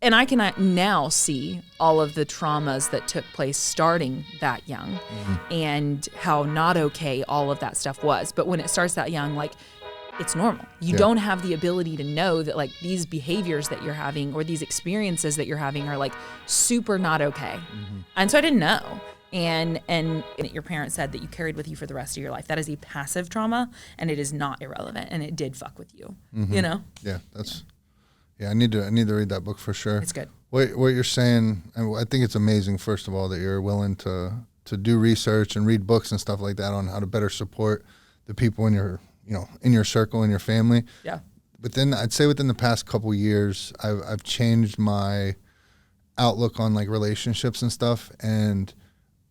And I can now see all of the traumas that took place starting that young and how not okay all of that stuff was. But when it starts that young, like, it's normal. You don't have the ability to know that, like, these behaviors that you're having or these experiences that you're having are, like, super not okay. And so I didn't know. And your parents said that you carried with you for the rest of your life. That is a passive trauma, and it is not irrelevant, and it did fuck with you, you know? Yeah, that's... Yeah, I need to read that book for sure. It's good. What you're saying, I think it's amazing, first of all, that you're willing to do research and read books and stuff like that on how to better support the people in your circle, in your family. Yeah. But then I'd say within the past couple years, I've changed my outlook on, like, relationships and stuff, and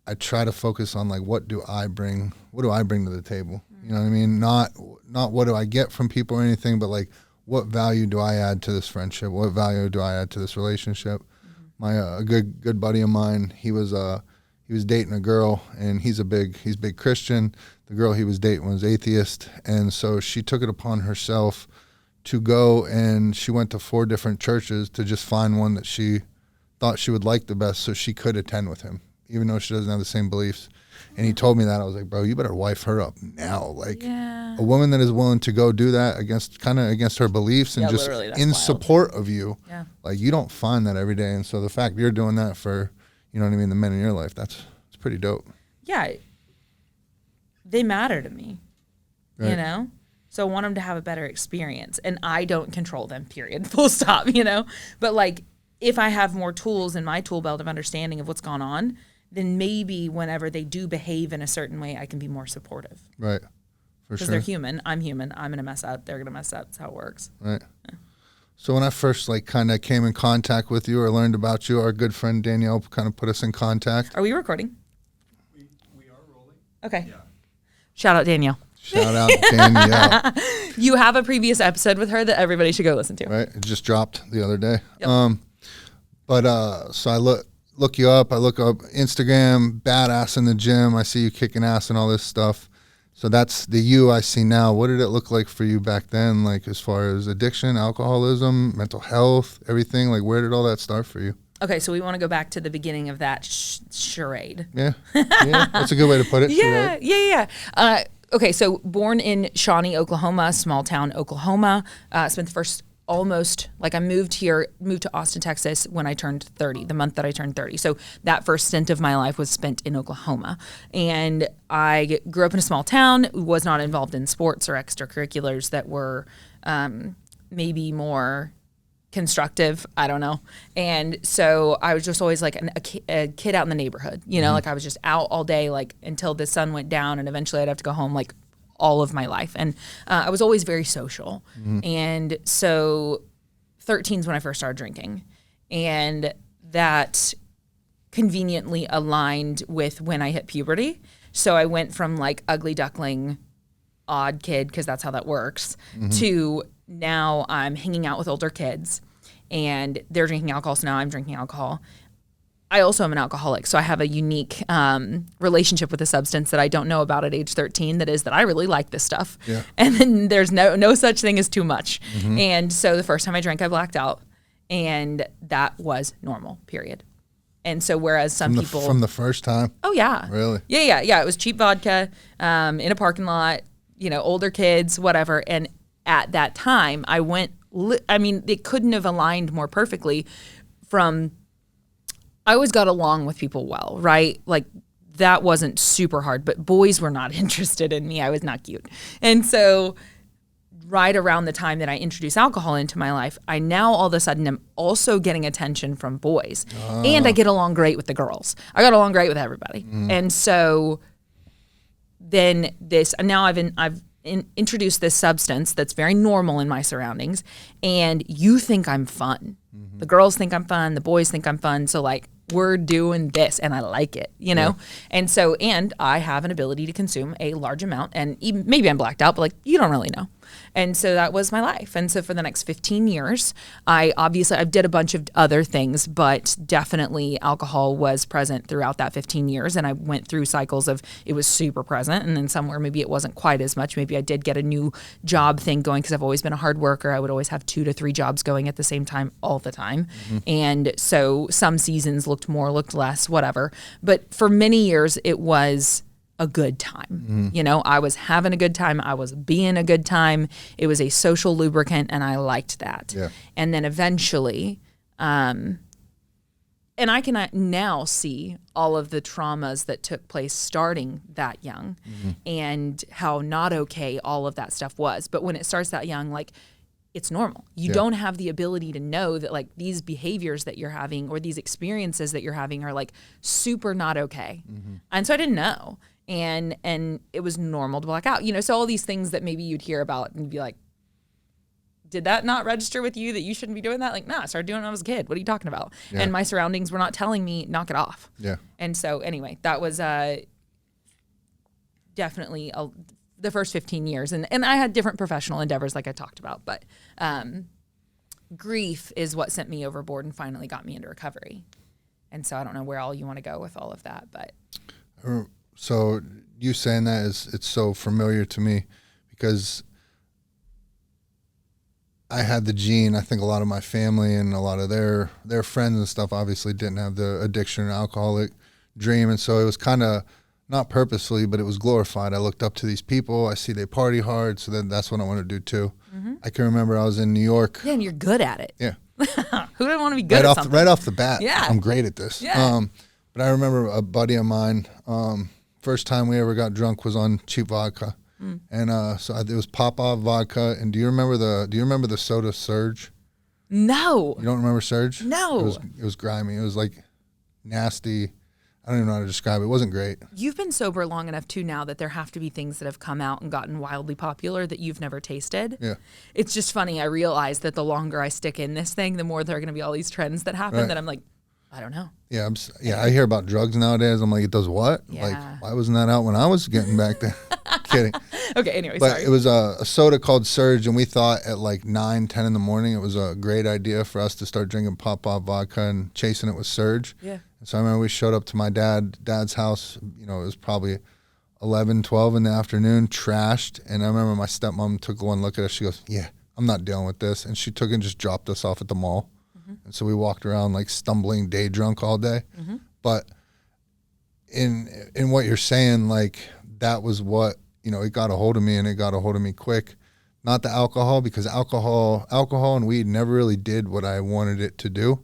I try to focus on, like, what do I bring to the table? You know what I mean? Not what do I get from people or anything, but, like, what value do I add to this friendship? What value do I add to this relationship? My a good buddy of mine, he was dating a girl, and he's big Christian. The girl he was dating was atheist, and so she took it upon herself to go, and she went to 4 different churches to just find one that she thought she would like the best, so she could attend with him, even though she doesn't have the same beliefs. And he told me that. I was like, bro, you better wife her up now. Like, a woman that is willing to go do that against her beliefs and just in support of you. Yeah. Like, you don't find that every day. And so the fact you're doing that for, you know what I mean, the men in your life, it's pretty dope. Yeah. They matter to me, you know? So I want them to have a better experience. And I don't control them, period, full stop, you know? But, like, if I have more tools in my tool belt of understanding of what's gone on, then maybe whenever they do behave in a certain way, I can be more supportive. Right. For sure. Because they're human. I'm human. I'm going to mess up. They're going to mess up. That's how it works. Right. Yeah. So when I first, like, kind of came in contact with you or learned about you, our good friend Danielle kind of put us in contact. Are we recording? We are rolling. Okay. Yeah. Shout out Danielle. Shout out Danielle. You have a previous episode with her that everybody should go listen to. Right. It just dropped the other day. Yep. So I look you up. I look up Instagram, badass in the gym. I see you kicking ass and all this stuff. So that's the you I see now. What did it look like for you back then, like, as far as addiction, alcoholism, mental health, everything? Like, where did all that start for you? Okay, so we want to go back to the beginning of that charade. Yeah, that's a good way to put it. Yeah. Okay, so born in Shawnee, Oklahoma, small town, Oklahoma. Spent the first I moved to Austin, Texas when I turned 30, the month that I turned 30. So that first stint of my life was spent in Oklahoma. And I grew up in a small town, was not involved in sports or extracurriculars that were maybe more constructive. I don't know. And so I was just always like a kid out in the neighborhood, you know, like I was just out all day, like until the sun went down, and eventually I'd have to go home, like, all of my life. And I was always very social. And so 13 is when I first started drinking. And that conveniently aligned with when I hit puberty. So I went from, like, ugly duckling, odd kid, because that's how that works, to now I'm hanging out with older kids and they're drinking alcohol. So now I'm drinking alcohol. I also am an alcoholic, so I have a unique relationship with a substance that I don't know about at age 13. That is that I really like this stuff, and then there's no such thing as too much. And so the first time I drank, I blacked out, and that was normal. Period. And so whereas some people from the first time, oh yeah, really, yeah, it was cheap vodka in a parking lot, you know, older kids, whatever. And at that time, I went. I mean, it couldn't have aligned more perfectly. I always got along with people well, right? Like, that wasn't super hard, but boys were not interested in me. I was not cute. And so right around the time that I introduced alcohol into my life, I now all of a sudden am also getting attention from boys. And I get along great with the girls. I got along great with everybody. And so then now I've introduced this substance that's very normal in my surroundings, and you think I'm fun. The girls think I'm fun. The boys think I'm fun. So, like, we're doing this, and I like it, you know? And I have an ability to consume a large amount, and even, maybe I'm blacked out, but, like, you don't really know. And so that was my life. And so for the next 15 years, I did a bunch of other things, but definitely alcohol was present throughout that 15 years. And I went through cycles of it was super present. And then somewhere maybe it wasn't quite as much. Maybe I did get a new job thing going because I've always been a hard worker. I would always have 2 to 3 jobs going at the same time all the time. And so some seasons looked more, looked less, whatever. But for many years, it was a good time. You know, I was having a good time. I was being a good time. It was a social lubricant, and I liked that. Yeah. And then eventually, and I can now see all of the traumas that took place starting that young and how not okay all of that stuff was. But when it starts that young, like, it's normal. You don't have the ability to know that like these behaviors that you're having or these experiences that you're having are like super not okay. And so I didn't know. And it was normal to black out, you know, so all these things that maybe you'd hear about and be like, did that not register with you that you shouldn't be doing that? Like, no, I started doing it when I was a kid. What are you talking about? Yeah. And my surroundings were not telling me, knock it off. Yeah. And so anyway, that was definitely the first 15 years. And I had different professional endeavors like I talked about, but grief is what sent me overboard and finally got me into recovery. And so I don't know where all you want to go with all of that, but. So you saying that it's so familiar to me because I had the gene. I think a lot of my family and a lot of their friends and stuff obviously didn't have the addiction or alcoholic dream. And so it was kind of not purposely, but it was glorified. I looked up to these people. I see they party hard. So then that's what I want to do too. I can remember I was in New York. Yeah, and you're good at it. Yeah. Who didn't want to be good at something? Right off the bat. Yeah. I'm great at this. Yeah. But I remember a buddy of mine, first time we ever got drunk was on cheap vodka. And so it was Popov vodka. And do you remember the soda Surge? No. You don't remember Surge? No. It was grimy. It was like nasty. I don't even know how to describe it. It wasn't great. You've been sober long enough too now that there have to be things that have come out and gotten wildly popular that you've never tasted. Yeah. It's just funny. I realize that the longer I stick in this thing, the more there are going to be all these trends that happen that I'm like, I don't know. Yeah, I hear about drugs nowadays. I'm like, it does what? Yeah. Like, why wasn't that out when I was getting back there? Kidding. Okay, anyway, But sorry. it was a soda called Surge, and we thought at like 9, 10 in the morning it was a great idea for us to start drinking Popov vodka and chasing it with Surge. Yeah. And so I remember we showed up to my dad's house. You know, it was probably 11, 12 in the afternoon, trashed. And I remember my stepmom took one look at us. She goes, yeah, I'm not dealing with this. And she took and just dropped us off at the mall. And so we walked around like stumbling day drunk all day. But in what you're saying, like that was what, you know, it got a hold of me, and it got a hold of me quick. Not the alcohol, because alcohol and weed never really did what I wanted it to do.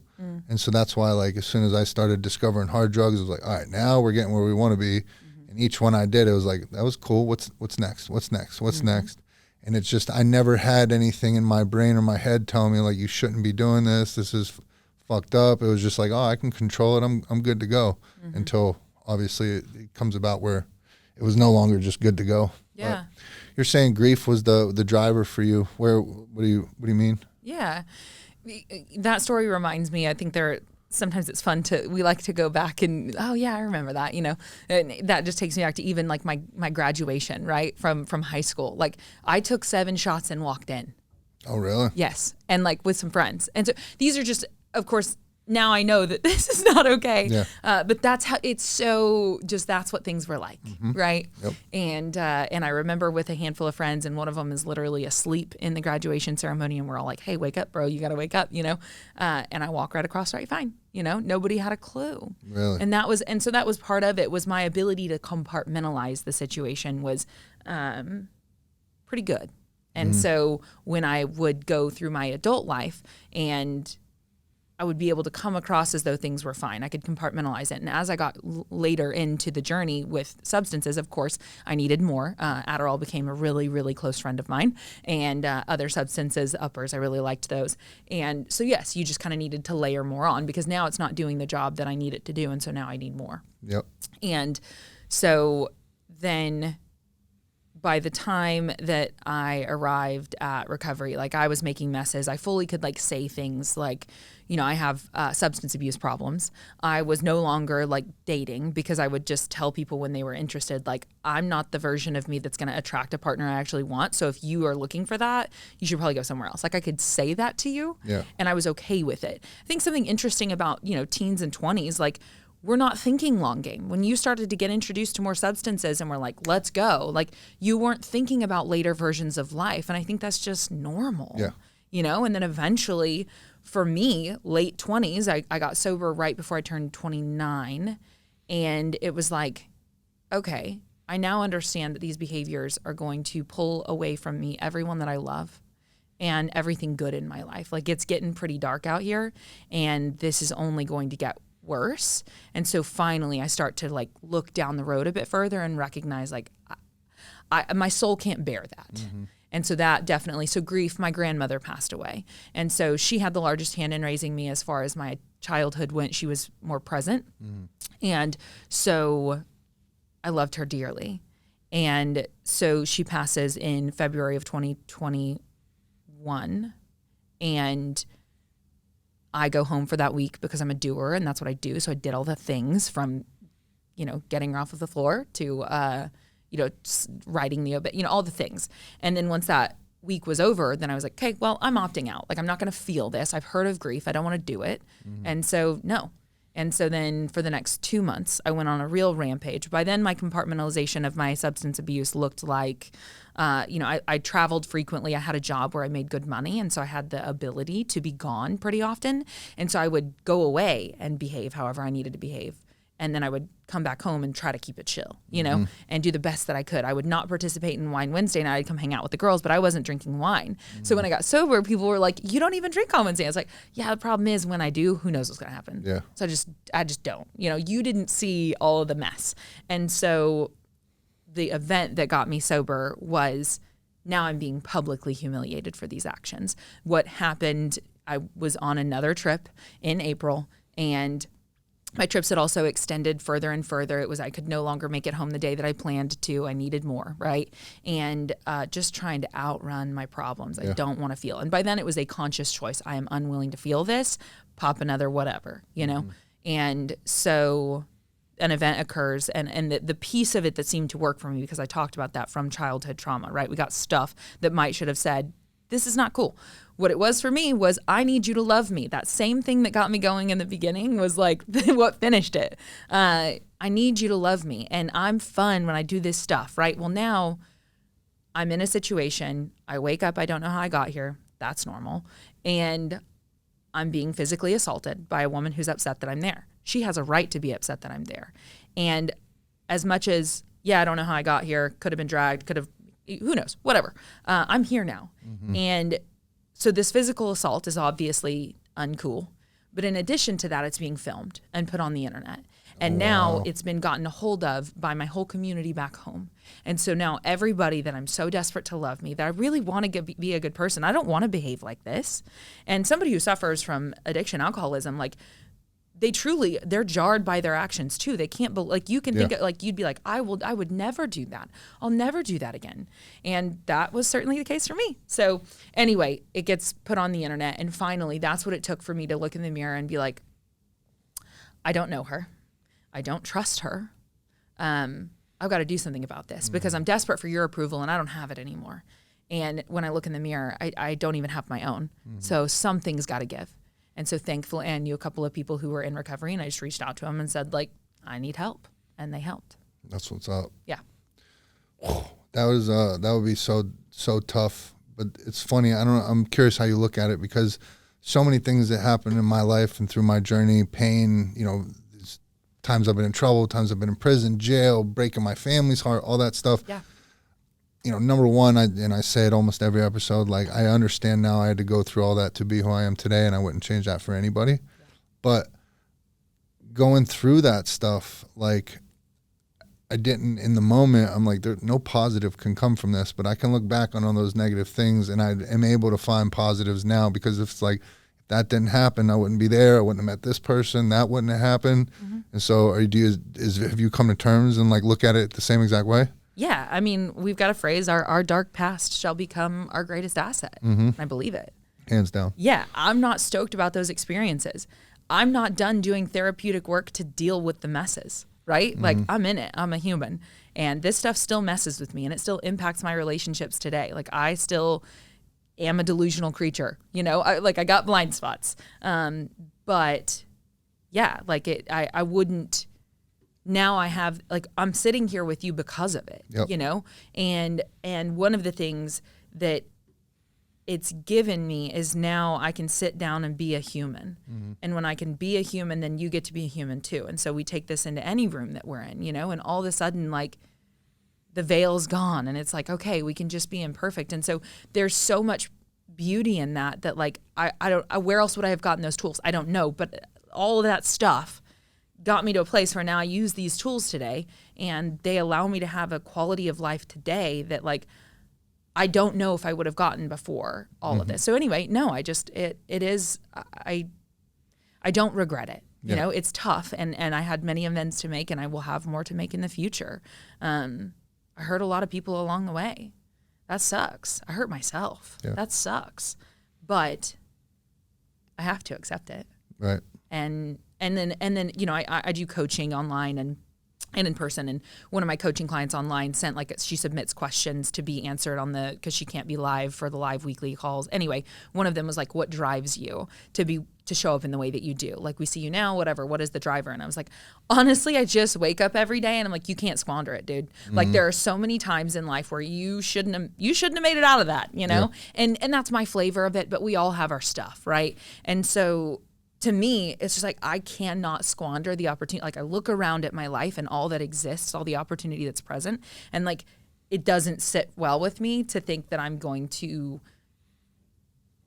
And so that's why, like, as soon as I started discovering hard drugs, it was like, all right, now we're getting where we want to be. And each one I did, it was like, that was cool. What's next? What's next? What's next? And it's just, I never had anything in my brain or my head telling me like, you shouldn't be doing this. This is fucked up. It was just like, oh, I can control it. I'm good to go. Until obviously it comes about where it was no longer just good to go. Yeah. But you're saying grief was the driver for you. What do you mean? Yeah. That story reminds me, I think sometimes it's fun we like to go back and, oh yeah, I remember that, you know, and that just takes me back to even like my graduation, right? From high school. Like I took 7 shots and walked in. Oh, really? Yes. And like with some friends. And so these are just, of course, now I know that this is not okay. Yeah. But that's how that's what things were like. Right. Yep. And I remember with a handful of friends, and one of them is literally asleep in the graduation ceremony. And we're all like, hey, wake up, bro. You got to wake up, you know? And I walk right across, right, fine. You know, nobody had a clue. Really? And so that was part of it, was my ability to compartmentalize the situation was pretty good. And so when I would go through my adult life and I would be able to come across as though things were fine. I could compartmentalize it. And as I got later into the journey with substances, of course, I needed more. Adderall became a really, really close friend of mine. And other substances, uppers, I really liked those. And so, yes, you just kind of needed to layer more on, because now it's not doing the job that I need it to do. And so now I need more. Yep. And so then by the time that I arrived at recovery, like I was making messes. I fully could like say things like, I have substance abuse problems. I was no longer like dating because I would just tell people when they were interested, like, I'm not the version of me that's going to attract a partner I actually want. So if you are looking for that, you should probably go somewhere else. Like I could say that to you and I was okay with it. I think something interesting about, teens and 20s, like we're not thinking long game. When you started to get introduced to more substances and we're like, let's go, like you weren't thinking about later versions of life. And I think that's just normal, and then eventually for me, late 20s, I got sober right before I turned 29. And it was like, okay, I now understand that these behaviors are going to pull away from me everyone that I love and everything good in my life. Like it's getting pretty dark out here and this is only going to get worse. And so finally I start to like look down the road a bit further and recognize like my soul can't bear that. Mm-hmm. And so that definitely, so grief, my grandmother passed away. And so she had the largest hand in raising me as far as my childhood went. She was more present. Mm-hmm. And so I loved her dearly. And so she passes in February of 2021. And I go home for that week because I'm a doer and that's what I do. So I did all the things from, getting her off of the floor to, writing the obit, all the things. And then once that week was over, then I was like, okay, well, I'm opting out. Like, I'm not going to feel this. I've heard of grief. I don't want to do it. Mm-hmm. And so, no. And so then for the next 2 months, I went on a real rampage. By then, my compartmentalization of my substance abuse looked like, I traveled frequently. I had a job where I made good money. And so I had the ability to be gone pretty often. And so I would go away and behave however I needed to behave. And then I would come back home and try to keep it chill, and do the best that I could. I would not participate in Wine Wednesday night. I'd come hang out with the girls, but I wasn't drinking wine. Mm-hmm. So when I got sober, people were like, you don't even drink on Wednesday. I was like, yeah, the problem is when I do, who knows what's going to happen. Yeah. So I just don't. You didn't see all of the mess. And so the event that got me sober was now I'm being publicly humiliated for these actions. What happened, I was on another trip in April, and my trips had also extended further and further. It was I could no longer make it home the day that I planned to. I needed more, right? And just trying to outrun my problems. I don't want to feel. And by then it was a conscious choice. I am unwilling to feel this. Pop another whatever, Mm-hmm. And so an event occurs, and the piece of it that seemed to work for me, because I talked about that from childhood trauma, right? We got stuff that should have said, this is not cool. What it was for me was, I need you to love me. That same thing that got me going in the beginning was like what finished it. I need you to love me. And I'm fun when I do this stuff, right? Well, now I'm in a situation. I wake up. I don't know how I got here. That's normal. And I'm being physically assaulted by a woman who's upset that I'm there. She has a right to be upset that I'm there. And as much as, I don't know how I got here, could have been dragged, who knows, whatever. I'm here now. Mm-hmm. And so this physical assault is obviously uncool. But in addition to that, it's being filmed and put on the internet. And now it's been gotten a hold of by my whole community back home. And so now everybody that I'm so desperate to love me, that I really want to be a good person, I don't want to behave like this. And somebody who suffers from addiction, alcoholism, like they're jarred by their actions too. They can't, you can think like, you'd be like, I would never do that. I'll never do that again. And that was certainly the case for me. So anyway, it gets put on the internet. And finally, that's what it took for me to look in the mirror and be like, I don't know her. I don't trust her. I've got to do something about this because I'm desperate for your approval and I don't have it anymore. And when I look in the mirror, I don't even have my own. Mm-hmm. So something's got to give. And so thankfully, I knew a couple of people who were in recovery, and I just reached out to them and said, like, I need help. And they helped. That's what's up. Yeah. That would be so tough. But it's funny. I'm curious how you look at it, because so many things that happened in my life and through my journey, pain, times I've been in trouble, times I've been in prison, jail, breaking my family's heart, all that stuff. Yeah. Number one, I say it almost every episode, like, I understand now I had to go through all that to be who I am today, and I wouldn't change that for anybody. Yeah. But going through that stuff, like, I didn't, in the moment, I'm like, no positive can come from this, but I can look back on all those negative things, and I am able to find positives now, because if it's like, if that didn't happen, I wouldn't be there, I wouldn't have met this person, that wouldn't have happened. Mm-hmm. And so have you come to terms and like look at it the same exact way? Yeah, I mean, we've got a phrase, our dark past shall become our greatest asset. And I believe it. Hands down. Yeah, I'm not stoked about those experiences. I'm not done doing therapeutic work to deal with the messes, right? Like, I'm in it. I'm a human. And this stuff still messes with me, and it still impacts my relationships today. Like, I still am a delusional creature, you know? I got blind spots. But, yeah, like, I wouldn't... Now I have, like, I'm sitting here with you because of it, you know? And one of the things that it's given me is now I can sit down and be a human. And when I can be a human, then you get to be a human too. And so we take this into any room that we're in, you know? And all of a sudden, like, the veil's gone and it's like, okay, we can just be imperfect. And so there's so much beauty in that like, I don't, where else would I have gotten those tools? I don't know. But all of that stuff got me to a place where now I use these tools today and they allow me to have a quality of life today that, like, I don't know if I would have gotten before all of this. So anyway, no, I just, it is, I don't regret it. You know, it's tough and I had many amends to make and I will have more to make in the future. I hurt a lot of people along the way. That sucks. I hurt myself. That sucks. But I have to accept it. Right. And then, you know, I do coaching online and in person. And one of my coaching clients online sent, like, she submits questions to be answered on because she can't be live for the live weekly calls. Anyway, one of them was like, what drives you to show up in the way that you do? Like, we see you now, whatever, what is the driver? And I was like, honestly, I just wake up every day and I'm like, you can't squander it, dude. Like, there are so many times in life where you shouldn't have made it out of that, you know? And that's my flavor of it, but we all have our stuff, right? And so to me, it's just like, I cannot squander the opportunity. Like, I look around at my life and all that exists, all the opportunity that's present. And, like, it doesn't sit well with me to think that I'm going to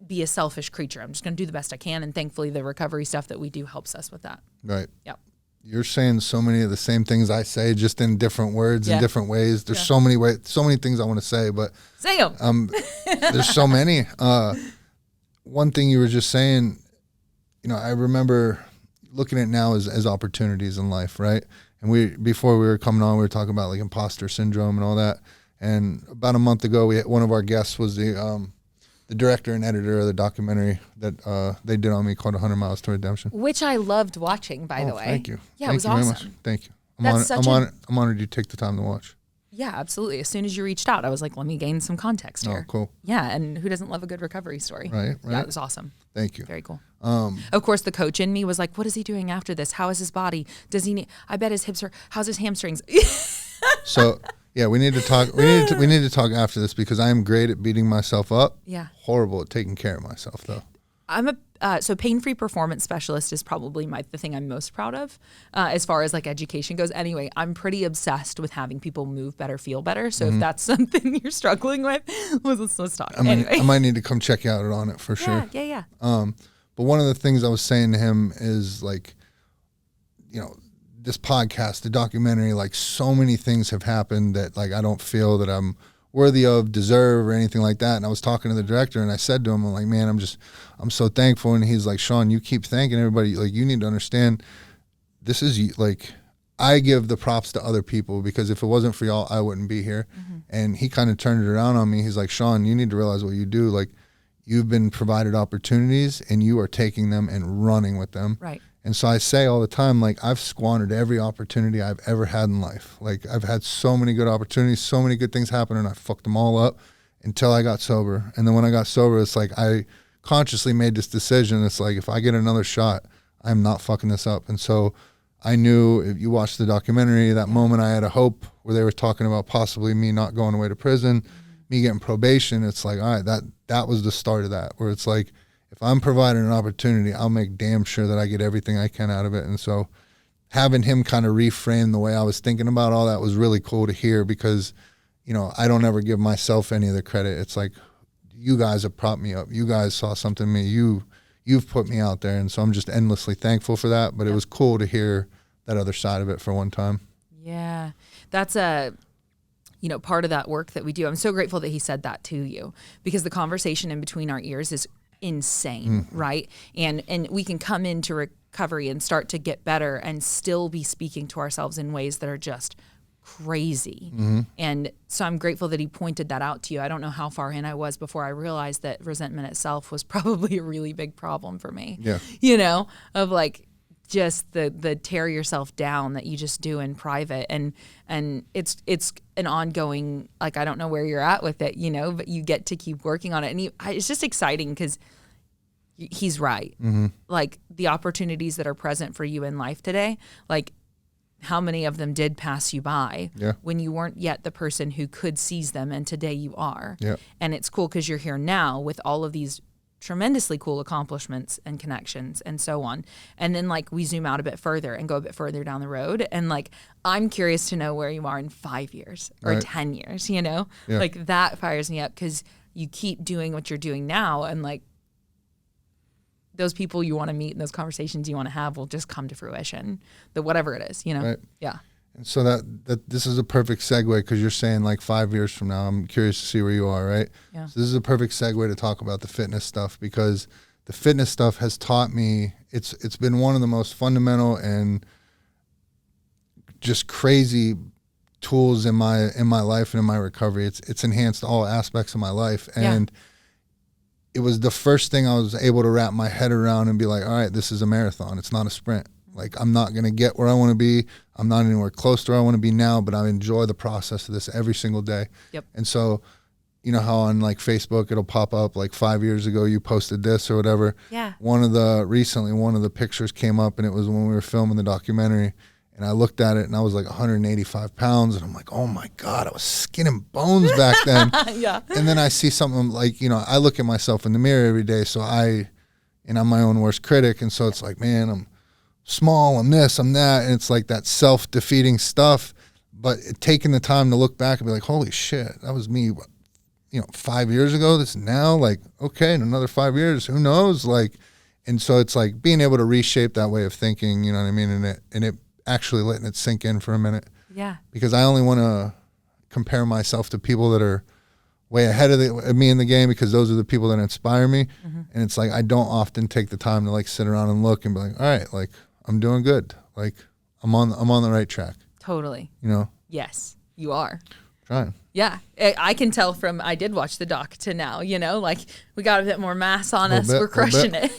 be a selfish creature. I'm just going to do the best I can. And thankfully, the recovery stuff that we do helps us with that. Right. Yep. You're saying so many of the same things I say, just in different words, in different ways. There's so many ways, so many things I want to say, but say them. There's so many. One thing you were just saying, you know, I remember looking at now as opportunities in life, right? And before we were coming on, we were talking about, like, imposter syndrome and all that. And about a month ago, one of our guests was the director and editor of the documentary that they did on me called 100 Miles to Redemption. Which I loved watching, by the way. Thank you. Yeah, it was awesome. Thank you. I'm honored you take the time to watch. Yeah, absolutely. As soon as you reached out, I was like, let me gain some context here. Oh, cool. Yeah, and who doesn't love a good recovery story? Right. Yeah, it was awesome. Thank you. Very cool. Of course, the coach in me was like, what is he doing after this? How is his body? Does he need, I bet his hips are, how's his hamstrings? So, yeah, we need to talk. We need to talk after this because I am great at beating myself up. Yeah. Horrible at taking care of myself, though. I'm so pain-free performance specialist is probably the thing I'm most proud of as far as, like, education goes. Anyway, I'm pretty obsessed with having people move better, feel better. So if that's something you're struggling with, let's talk. I might need to come check you out on it for sure. Yeah. But one of the things I was saying to him is, like, you know, this podcast, the documentary, like, so many things have happened that, like, I don't feel that I'm worthy of, deserve, or anything like that. And I was talking to the director and I said to him, I'm like, man, I'm so thankful. And he's like, Shawn, you keep thanking everybody. Like, you need to understand this is, like, I give the props to other people because if it wasn't for y'all, I wouldn't be here. And he kind of turned it around on me. He's like, Shawn, you need to realize what you do. Like, you've been provided opportunities and you are taking them and running with them. Right. And so I say all the time, like, I've squandered every opportunity I've ever had in life. Like, I've had so many good opportunities, so many good things happen, and I fucked them all up until I got sober. And then when I got sober, it's like I consciously made this decision. It's like, if I get another shot, I'm not fucking this up. And so I knew, if you watched the documentary, that moment I had a hope where they were talking about possibly me not going away to prison, me getting probation. It's like, all right, that was the start of that, where it's like, if I'm providing an opportunity, I'll make damn sure that I get everything I can out of it. And so having him kind of reframe the way I was thinking about all that was really cool to hear because, you know, I don't ever give myself any of the credit. It's like, you guys have propped me up. You guys saw something in me. You've put me out there. And so I'm just endlessly thankful for that. But it was cool to hear that other side of it for one time. Yeah. That's part of that work that we do. I'm so grateful that he said that to you because the conversation in between our ears is insane, right? And we can come into recovery and start to get better and still be speaking to ourselves in ways that are just crazy. And so I'm grateful that he pointed that out to you. I don't know how far in I was before I realized that resentment itself was probably a really big problem for me. Yeah. You know, of like just the tear yourself down that you just do in private. And it's an ongoing, like, I don't know where you're at with it, you know, but you get to keep working on it. And it's just exciting because he's right. Like the opportunities that are present for you in life today, like how many of them did pass you by when you weren't yet the person who could seize them, and today you are. And it's cool because you're here now with all of these tremendously cool accomplishments and connections and so on. And then like we zoom out a bit further and go a bit further down the road, and like I'm curious to know where you are in 5 years or 10 years, you know? Like that fires me up because you keep doing what you're doing now, and like those people you want to meet and those conversations you want to have will just come to fruition, the whatever it is, you know? Yeah. And so that this is a perfect segue, because you're saying like 5 years from now, I'm curious to see where you are, right? Yeah. So this is a perfect segue to talk about the fitness stuff, because the fitness stuff has taught me, it's been one of the most fundamental and just crazy tools in my life and in my recovery. It's enhanced all aspects of my life. And it was the first thing I was able to wrap my head around and be like, all right, this is a marathon. It's not a sprint. Like, I'm not going to get where I want to be. I'm not anywhere close to where I want to be now, but I enjoy the process of this every single day. And so, you know how on like Facebook, it'll pop up like 5 years ago, you posted this or whatever. Recently, one of the pictures came up, and it was when we were filming the documentary. And I looked at it, and I was like 185 pounds. And I'm like, oh my God, I was skin and bones back then. And then I see something like, you know, I look at myself in the mirror every day. So I'm my own worst critic. And so it's like, man, I'm small, I'm this, I'm that. And it's like that self-defeating stuff. But taking the time to look back and be like, holy shit, that was me, you know, 5 years ago. This now, like, okay, in another 5 years, who knows? Like, and so it's like being able to reshape that way of thinking, you know what I mean? And it actually letting it sink in for a minute. Because I only want to compare myself to people that are way ahead of me in the game, because those are the people that inspire me. And it's like I don't often take the time to like sit around and look and be like, all right, like I'm doing good. Like I'm on the right track. Totally. You know? Yes, you are. Trying. Yeah, I can tell from I did watch the doc to now, you know, like we got a bit more mass on us. We're crushing it.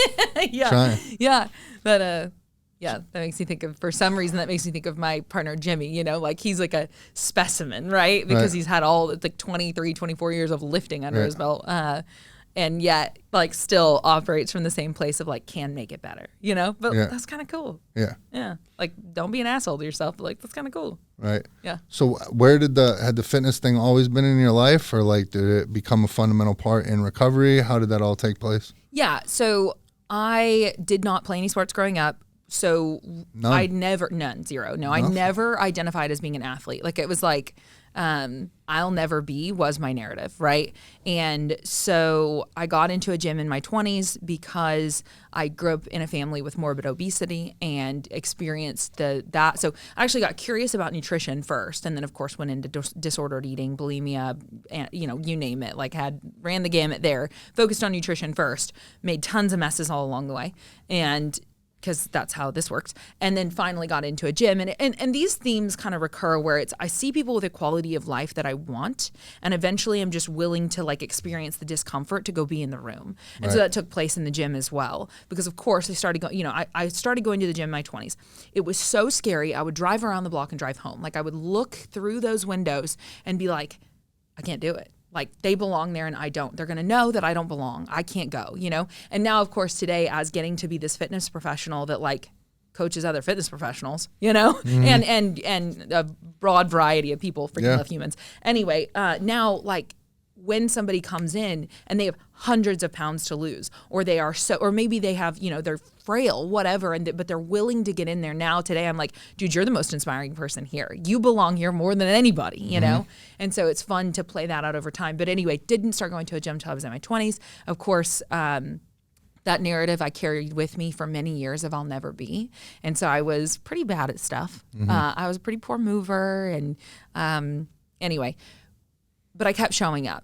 Trying. Yeah. But yeah, that makes me think of, for some reason, that makes me think of my partner, Jimmy, you know, like he's like a specimen, right? Because he's had all like 23, 24 years of lifting under his belt. And yet like still operates from the same place of like, can make it better, you know? But that's kind of cool. Yeah. Like don't be an asshole to yourself, but like that's kind of cool. Right. Yeah. So where had the fitness thing always been in your life, or like did it become a fundamental part in recovery? How did that all take place? Yeah. So I did not play any sports growing up. So zero. No, I never identified as being an athlete. Like it was like, I'll never be was my narrative. Right. And so I got into a gym in my 20s because I grew up in a family with morbid obesity and experienced that. So I actually got curious about nutrition first. And then of course went into disordered eating, bulimia, and you know, you name it, like ran the gamut there, focused on nutrition first, made tons of messes all along the way. And because that's how this works. And then finally got into a gym. And these themes kind of recur where I see people with a quality of life that I want, and eventually I'm just willing to like experience the discomfort to go be in the room. And so that took place in the gym as well. Because of course I started going, you know, I started going to the gym in my 20s. It was so scary. I would drive around the block and drive home. Like I would look through those windows and be like, I can't do it. Like they belong there and I don't. They're going to know that I don't belong. I can't go, you know? And now, of course, today as getting to be this fitness professional that like coaches other fitness professionals, you know, and a broad variety of people, freaking love humans. Anyway, now like when somebody comes in and they have hundreds of pounds to lose, or they are or maybe they have, you know, they're frail, whatever, but they're willing to get in there now. Today, I'm like, dude, you're the most inspiring person here. You belong here more than anybody, you know? And so it's fun to play that out over time. But anyway, didn't start going to a gym until I was in my 20s. Of course, that narrative I carried with me for many years of I'll never be. And so I was pretty bad at stuff. I was a pretty poor mover. And anyway, but I kept showing up.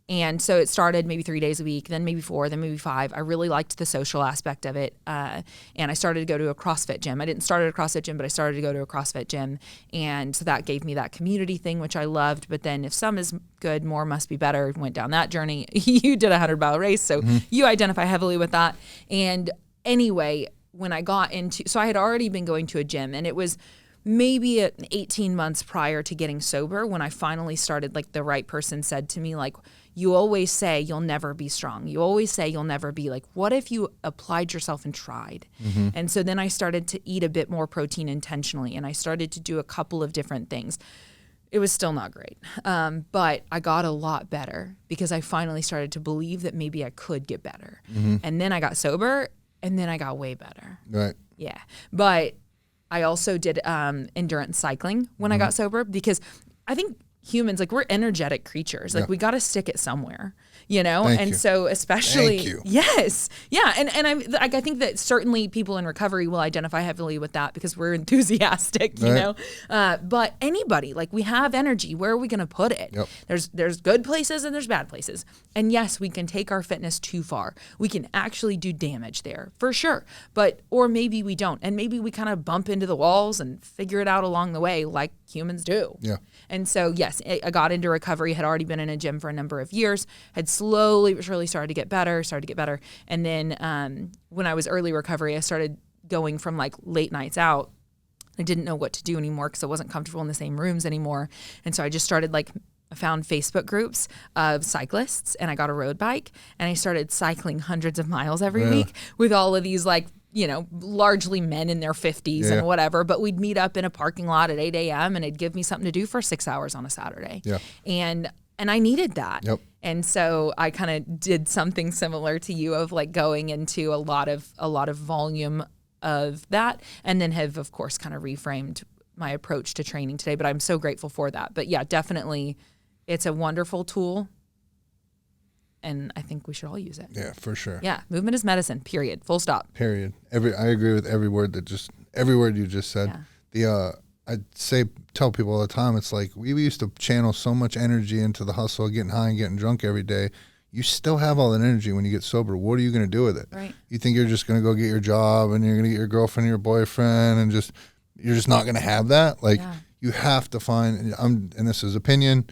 And so it started maybe 3 days a week, then maybe 4, then maybe 5. I really liked the social aspect of it. And I started to go to a CrossFit gym. I didn't start at a CrossFit gym, but I started to go to a CrossFit gym. And so that gave me that community thing, which I loved. But then if some is good, more must be better. Went down that journey. You did a 100-mile race, so you identify heavily with that. And anyway, when I got into, so I had already been going to a gym, and it was maybe 18 months prior to getting sober when I finally started, like the right person said to me, like, you always say you'll never be strong. You always say you'll never be, like, what if you applied yourself and tried? And so then I started to eat a bit more protein intentionally, and I started to do a couple of different things. It was still not great, but I got a lot better because I finally started to believe that maybe I could get better. And then I got sober, and then I got way better. Right. Yeah. But I also did endurance cycling when I got sober, because I think humans, like, we're energetic creatures. Like, we got to stick it somewhere, you know? Thank and you. so especially, Thank you. yes. Yeah. And I think that certainly people in recovery will identify heavily with that because we're enthusiastic, you Right. know? But anybody, like, we have energy. Where are we going to put it? Yep. There's good places and there's bad places. And yes, we can take our fitness too far. We can actually do damage there for sure. But, or maybe we don't. And maybe we kind of bump into the walls and figure it out along the way like humans do. Yeah. And so, yes, I got into recovery, had already been in a gym for a number of years, had slowly but surely started to get better. And then when I was early recovery, I started going from, like, late nights out. I didn't know what to do anymore because I wasn't comfortable in the same rooms anymore. And so I just started, like, I found Facebook groups of cyclists, and I got a road bike, and I started cycling hundreds of miles every week with all of these, like, you know, largely men in their 50s and whatever, but we'd meet up in a parking lot at 8 a.m. and it'd give me something to do for 6 hours on a Saturday. Yeah. And I needed that. Yep. And so I kind of did something similar to you of, like, going into a lot of volume of that, and then have, of course, kind of reframed my approach to training today. But I'm so grateful for that. But yeah, definitely it's a wonderful tool, and I think we should all use it. Yeah, for sure. Yeah, movement is medicine, period, full stop. Period. I agree with every word you just said. Yeah. Tell people all the time, it's like we used to channel so much energy into the hustle, getting high and getting drunk every day. You still have all that energy when you get sober. What are you going to do with it? Right. You think you're just going to go get your job and you're going to get your girlfriend or your boyfriend and you're just not going to have that? Like, you have to find, and this is opinion,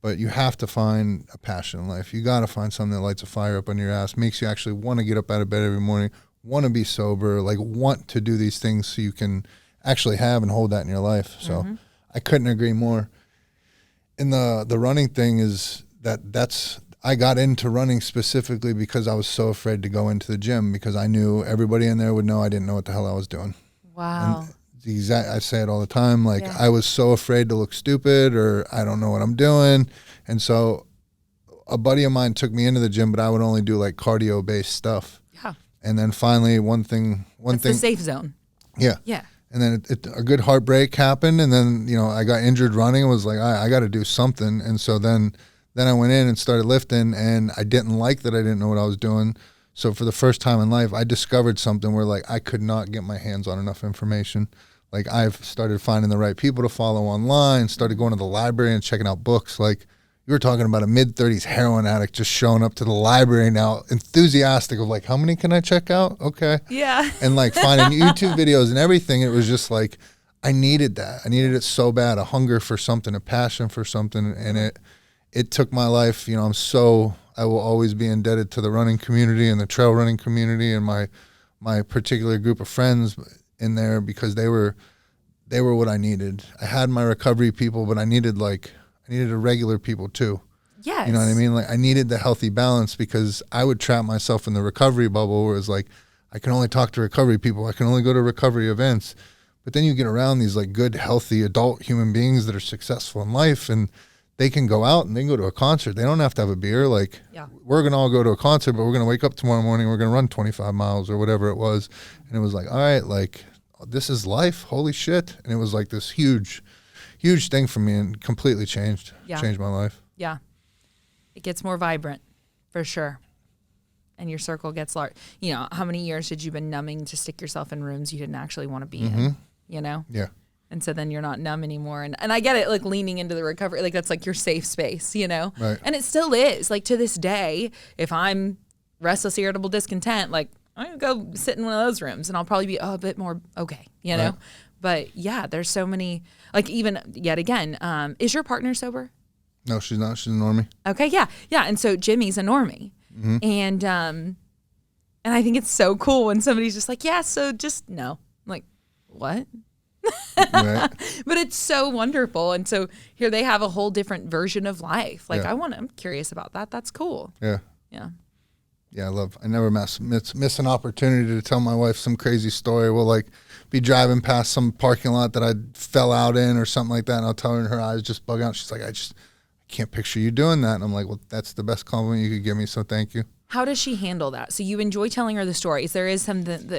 but you have to find a passion in life. You got to find something that lights a fire up on your ass, makes you actually want to get up out of bed every morning, want to be sober, like want to do these things so you can actually have and hold that in your life. So I couldn't agree more. And the running thing is I got into running specifically because I was so afraid to go into the gym because I knew everybody in there would know I didn't know what the hell I was doing. Wow. And I say it all the time. Like, I was so afraid to look stupid or I don't know what I'm doing. And so a buddy of mine took me into the gym, but I would only do, like, cardio based stuff. Yeah. And then finally That's the safe zone. Yeah. Yeah. And then a good heartbreak happened. And then, you know, I got injured running and was like, I got to do something. And so then I went in and started lifting, and I didn't like that I didn't know what I was doing. So for the first time in life, I discovered something where, like, I could not get my hands on enough information. Like, I've started finding the right people to follow online, started going to the library and checking out books. Like, you were talking about a mid-30s heroin addict just showing up to the library now, enthusiastic of, like, how many can I check out? Okay. Yeah. And, like, finding YouTube videos and everything. It was just like, I needed that. I needed it so bad, a hunger for something, a passion for something. And it took my life. You know, I will always be indebted to the running community and the trail running community and my particular group of friends in there because they were what I needed. I had my recovery people, but I needed a regular people too. Yes. You know what I mean? Like, I needed the healthy balance because I would trap myself in the recovery bubble where it's like, I can only talk to recovery people. I can only go to recovery events. But then you get around these, like, good, healthy adult human beings that are successful in life, and they can go out and they can go to a concert. They don't have to have a beer. Like, we're going to all go to a concert, but we're going to wake up tomorrow morning. We're going to run 25 miles or whatever it was. And it was like, all right, like, this is life. Holy shit. And it was like this huge, huge thing for me and completely changed my life. Yeah. It gets more vibrant for sure. And your circle gets large. You know, how many years had you been numbing to stick yourself in rooms you didn't actually want to be in? You know? Yeah. And so then you're not numb anymore. And I get it, like leaning into the recovery, like that's like your safe space, you know? Right. And it still is. Like to this day, if I'm restless, irritable, discontent, like I'm gonna go sit in one of those rooms and I'll probably be a bit more okay, you know? Right. But yeah, there's so many, like even yet again, is your partner sober? No, she's not. She's a normie. Okay, yeah. Yeah. And so Jimmy's a normie. Mm-hmm. And I think it's so cool when somebody's just like, yeah, so just no. I'm like, what? Right. But it's so wonderful. And so here they have a whole different version of life. Like Yeah. I'm curious about that. That's cool. Yeah. Yeah. Yeah, I never miss an opportunity to tell my wife some crazy story. We'll like be driving past some parking lot that I fell out in or something like that, and I'll tell her, and her eyes just bug out. She's like, I can't picture you doing that. And I'm like, well, that's the best compliment you could give me, so thank you. How does she handle that? So you enjoy telling her the stories. There is something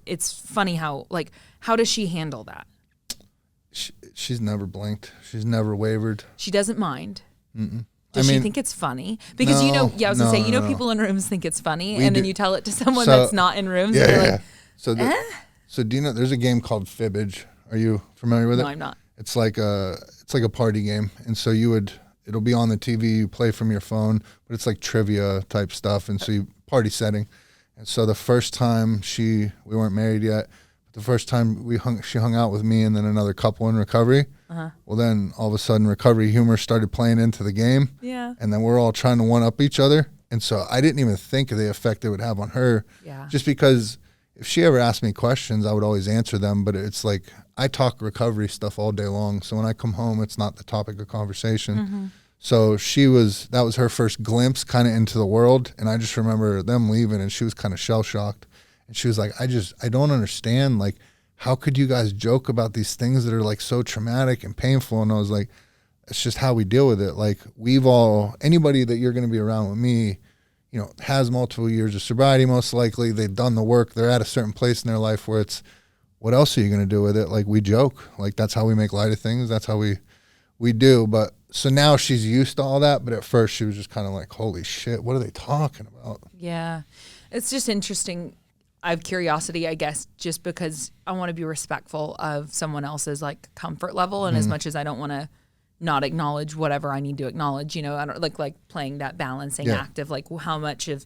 it's funny how does she handle that? She's never blinked. She's never wavered. She doesn't mind. Mm-mm. Does she think it's funny? Because I was gonna say, people in rooms think it's funny, and then you tell it to someone that's not in rooms. Yeah, and they're yeah. Like, So do you know there's a game called Fibbage? Are you familiar with it? No, I'm not. It's like a party game, and so it'll be on the TV. You play from your phone, but it's like trivia type stuff, and so you party setting. And so the first time we weren't married yet. The first time she hung out with me and then another couple in recovery. Uh-huh. Well, then all of a sudden recovery humor started playing into the game. Yeah. And then we're all trying to one-up each other. And so I didn't even think of the effect it would have on her. Yeah. Just because if she ever asked me questions, I would always answer them. But it's like I talk recovery stuff all day long. So when I come home, it's not the topic of conversation. Mm-hmm. So that was her first glimpse kind of into the world. And I just remember them leaving and she was kind of shell-shocked. And she was like, I don't understand. Like, how could you guys joke about these things that are like so traumatic and painful? And I was like, it's just how we deal with it. Like anybody that you're going to be around with me, has multiple years of sobriety, most likely. They've done the work. They're at a certain place in their life where it's, what else are you going to do with it? Like we joke, like that's how we make light of things. That's how we do. But so now she's used to all that. But at first she was just kind of like, holy shit, what are they talking about? Yeah. It's just interesting. I have curiosity, I guess, just because I want to be respectful of someone else's like comfort level, and as much as I don't want to not acknowledge whatever I need to acknowledge, I don't like playing that balancing act of like how much of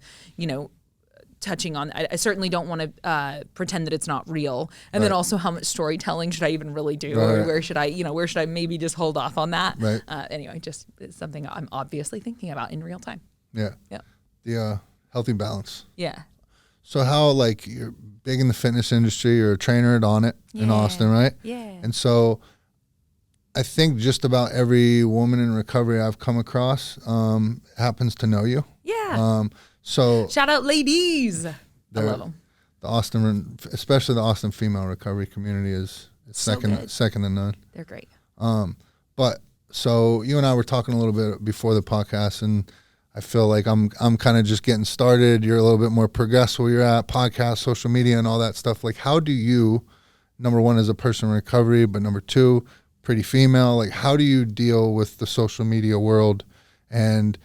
touching on. I certainly don't want to pretend that it's not real, and then also how much storytelling should I even really do, or where should I maybe just hold off on that? Right. Anyway, just it's something I'm obviously thinking about in real time. Yeah. Yeah. The healthy balance. Yeah. So how, like, you're big in the fitness industry, you're a trainer at On It in Austin, right? Yeah. And so I think just about every woman in recovery I've come across happens to know you. Yeah. So shout out ladies. I love them. The Austin, especially the Austin female recovery community is second to none. They're great. But so you and I were talking a little bit before the podcast, and I feel like I'm kind of just getting started. You're a little bit more progressed where you're at, podcast, social media, and all that stuff. Like, how do you, number one, as a person in recovery, but number two, pretty female, like, how do you deal with the social media world? And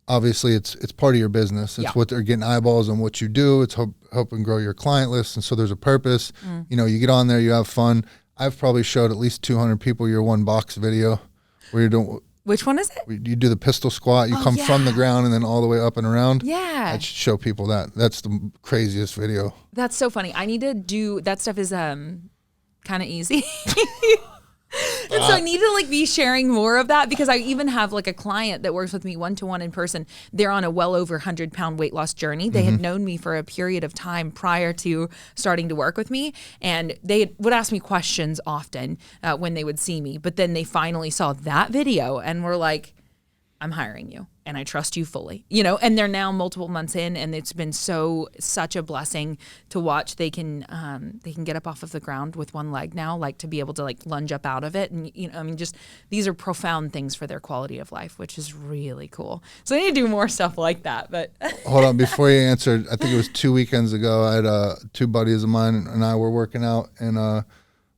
obviously, it's part of your business. It's what they're getting eyeballs on what you do. It's helping grow your client list, and so there's a purpose. You get on there, you have fun. I've probably showed at least 200 people your one box video where you're doing. Which one is it? You do the pistol squat. You come from the ground and then all the way up and around. Yeah. I should show people that. That's the craziest video. That's so funny. I need to do that stuff is kind of easy. And so I need to be sharing more of that, because I even have a client that works with me one-to-one in person. They're on a well over 100-pound weight loss journey. They had known me for a period of time prior to starting to work with me, and they would ask me questions often when they would see me. But then they finally saw that video and were like, I'm hiring you and I trust you fully, and they're now multiple months in, and it's been such a blessing to watch. They can get up off of the ground with one leg now, to be able to lunge up out of it. And just these are profound things for their quality of life, which is really cool. So I need to do more stuff like that. But hold on, before you answer, I think it was 2 weekends ago, I had two buddies of mine and I were working out, and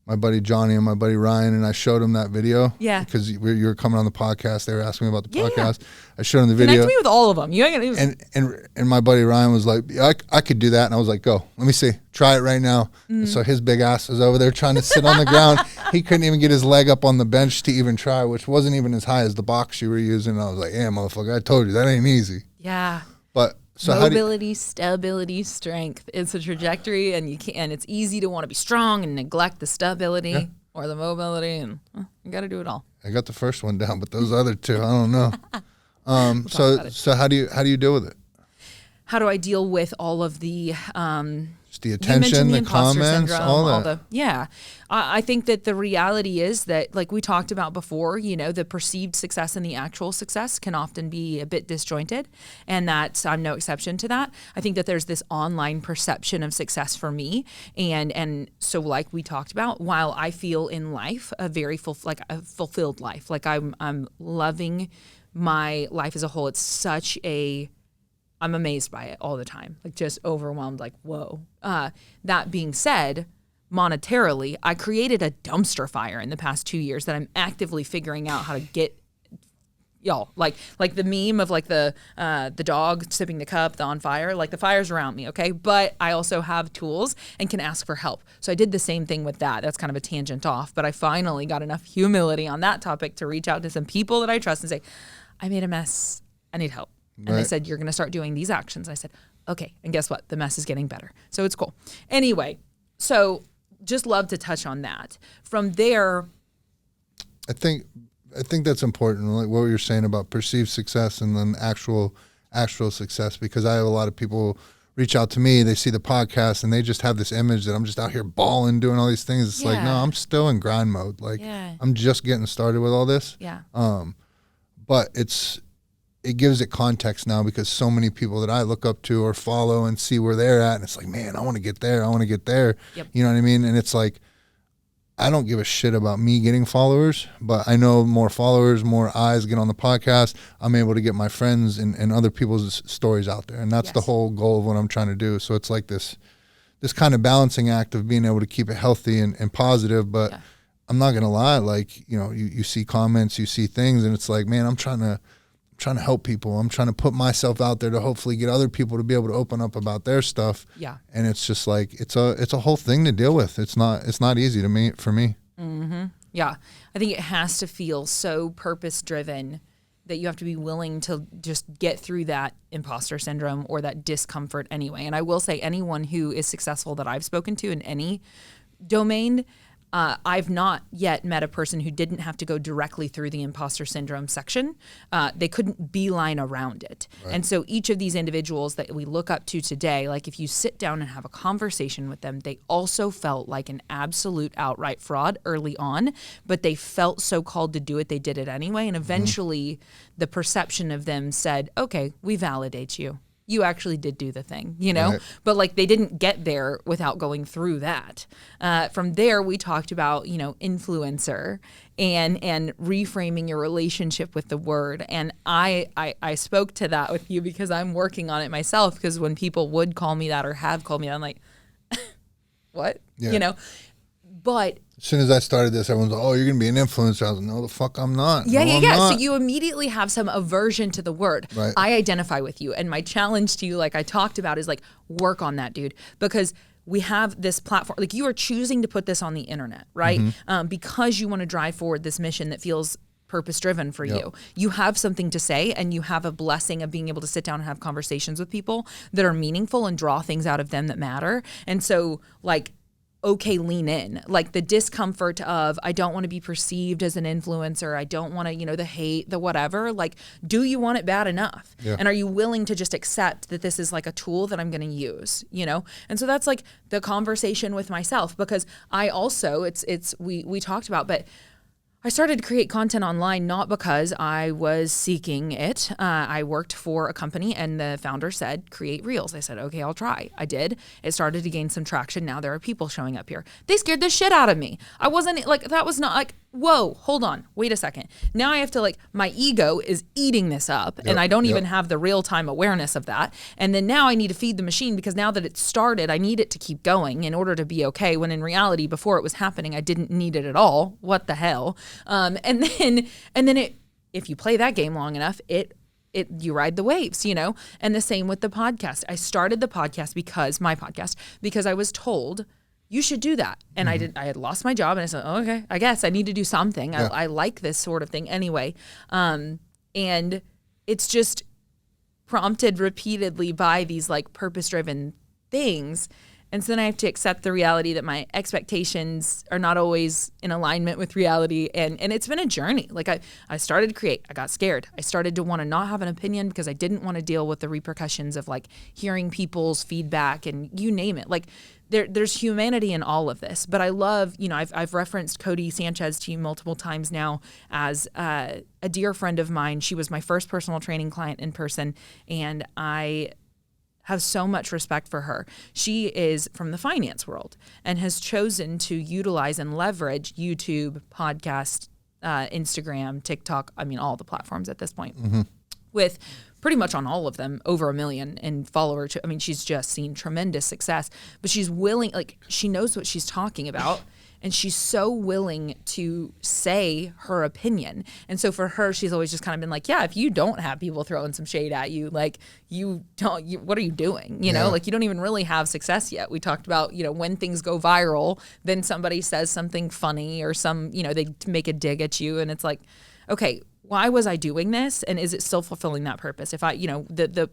my buddy Johnny and my buddy Ryan, and I showed them that video. Yeah. Because you were coming on the podcast. They were asking me about the podcast. I showed them the video. Connect me with all of them. You ain't and my buddy Ryan was like, I could do that. And I was like, go. Let me see. Try it right now. And so his big ass was over there trying to sit on the ground. he couldn't even get his leg up on the bench to even try, which wasn't even as high as the box you were using. I was like, yeah, motherfucker, I told you that ain't easy. Yeah. But so mobility, stability, strength. It's a trajectory, and it's easy to want to be strong and neglect the stability or the mobility, and you got to do it all. I got the first one down, but those other two, I don't know. So how do you deal with it? How do I deal with all of the just the attention, the comments, all that? I think that the reality is that, like we talked about before, the perceived success and the actual success can often be a bit disjointed, and I'm no exception to that. I think that there's this online perception of success for me, and so like we talked about, while I feel in life a very fulfilled life, like I'm loving my life as a whole. It's I'm amazed by it all the time, like just overwhelmed, like, whoa. That being said, monetarily, I created a dumpster fire in the past 2 years that I'm actively figuring out how to get y'all. Like the meme of like the dog sipping the cup, the on fire, like the fire's around me, okay? But I also have tools and can ask for help. So I did the same thing with that. That's kind of a tangent off, but I finally got enough humility on that topic to reach out to some people that I trust and say, I made a mess, I need help. And they said, you're going to start doing these actions. I said, okay. And guess what? The mess is getting better. So it's cool. Anyway, so just love to touch on that. From there, I think that's important, like what you're saying about perceived success and then actual success, because I have a lot of people reach out to me, they see the podcast and they just have this image that I'm just out here balling, doing all these things. It's like, no, I'm still in grind mode. Like I'm just getting started with all this. Yeah. But it gives it context now, because so many people that I look up to or follow and see where they're at, and it's like, man, I want to get there. Yep. You know what I mean? And it's like, I don't give a shit about me getting followers, but I know more followers, more eyes get on the podcast, I'm able to get my friends and other people's stories out there. And that's the whole goal of what I'm trying to do. So it's like this kind of balancing act of being able to keep it healthy and positive. But I'm not going to lie, like, you see comments, you see things, and it's like, man, I'm trying to help people. I'm trying to put myself out there to hopefully get other people to be able to open up about their stuff. Yeah. And it's just like, it's a whole thing to deal with. It's not easy for me. Mm-hmm. Yeah. I think it has to feel so purpose driven that you have to be willing to just get through that imposter syndrome or that discomfort anyway. And I will say, anyone who is successful that I've spoken to in any domain, I've not yet met a person who didn't have to go directly through the imposter syndrome section. They couldn't beeline around it. Right. And so each of these individuals that we look up to today, like if you sit down and have a conversation with them, they also felt like an absolute outright fraud early on, but they felt so called to do it, they did it anyway. And eventually the perception of them said, okay, we validate you. You actually did do the thing, Right. But like they didn't get there without going through that. From there, we talked about, influencer and reframing your relationship with the word. And I spoke to that with you because I'm working on it myself, because when people would call me that or have called me that, I'm like, what? Yeah. But as soon as I started this, everyone's like, oh, you're going to be an influencer. I was like, no, the fuck I'm not. Yeah. Not. So you immediately have some aversion to the word. Right. I identify with you. And my challenge to you, like I talked about, is like, work on that, dude. Because we have this platform, like you are choosing to put this on the internet, right? Mm-hmm. Because you want to drive forward this mission that feels purpose-driven for you. You have something to say, and you have a blessing of being able to sit down and have conversations with people that are meaningful and draw things out of them that matter. And so, like, okay, lean in. Like the discomfort of, I don't want to be perceived as an influencer. I don't want to, the hate, the whatever. Like, do you want it bad enough? Yeah. And are you willing to just accept that this is like a tool that I'm going to use, And so that's like the conversation with myself, because I also, we talked about, but I started to create content online not because I was seeking it. I worked for a company and the founder said, create reels. I said, okay, I'll try. I did. It started to gain some traction. Now there are people showing up here. They scared the shit out of me. I wasn't like, that was not like, whoa, hold on, wait a second. Now I have to my ego is eating this up and I don't even have the real time awareness of that. And then now I need to feed the machine, because now that it's started, I need it to keep going in order to be okay. When in reality, before it was happening, I didn't need it at all. What the hell? And then if you play that game long enough, you ride the waves, And the same with the podcast. I started the podcast because I was told, you should do that. And I had lost my job and I said, oh, okay, I guess I need to do something. Yeah. I like this sort of thing anyway. And it's just prompted repeatedly by these like purpose-driven things. And so then I have to accept the reality that my expectations are not always in alignment with reality. And it's been a journey. Like I started to create, I got scared. I started to want to not have an opinion because I didn't want to deal with the repercussions of like hearing people's feedback and you name it. Like there's humanity in all of this. But I love, I've referenced Cody Sanchez to you multiple times now as a dear friend of mine. She was my first personal training client in person. And I have so much respect for her. She is from the finance world and has chosen to utilize and leverage YouTube, podcast, Instagram, TikTok, all the platforms at this point, with pretty much on all of them over 1 million in followers. She's just seen tremendous success, but she's willing, like she knows what she's talking about. And she's so willing to say her opinion. And so for her, she's always just kind of been like, yeah, if you don't have people throwing some shade at you, like what are you doing? Like you don't even really have success yet. We talked about, when things go viral, then somebody says something funny or they make a dig at you. And it's like, okay, why was I doing this? And is it still fulfilling that purpose? If the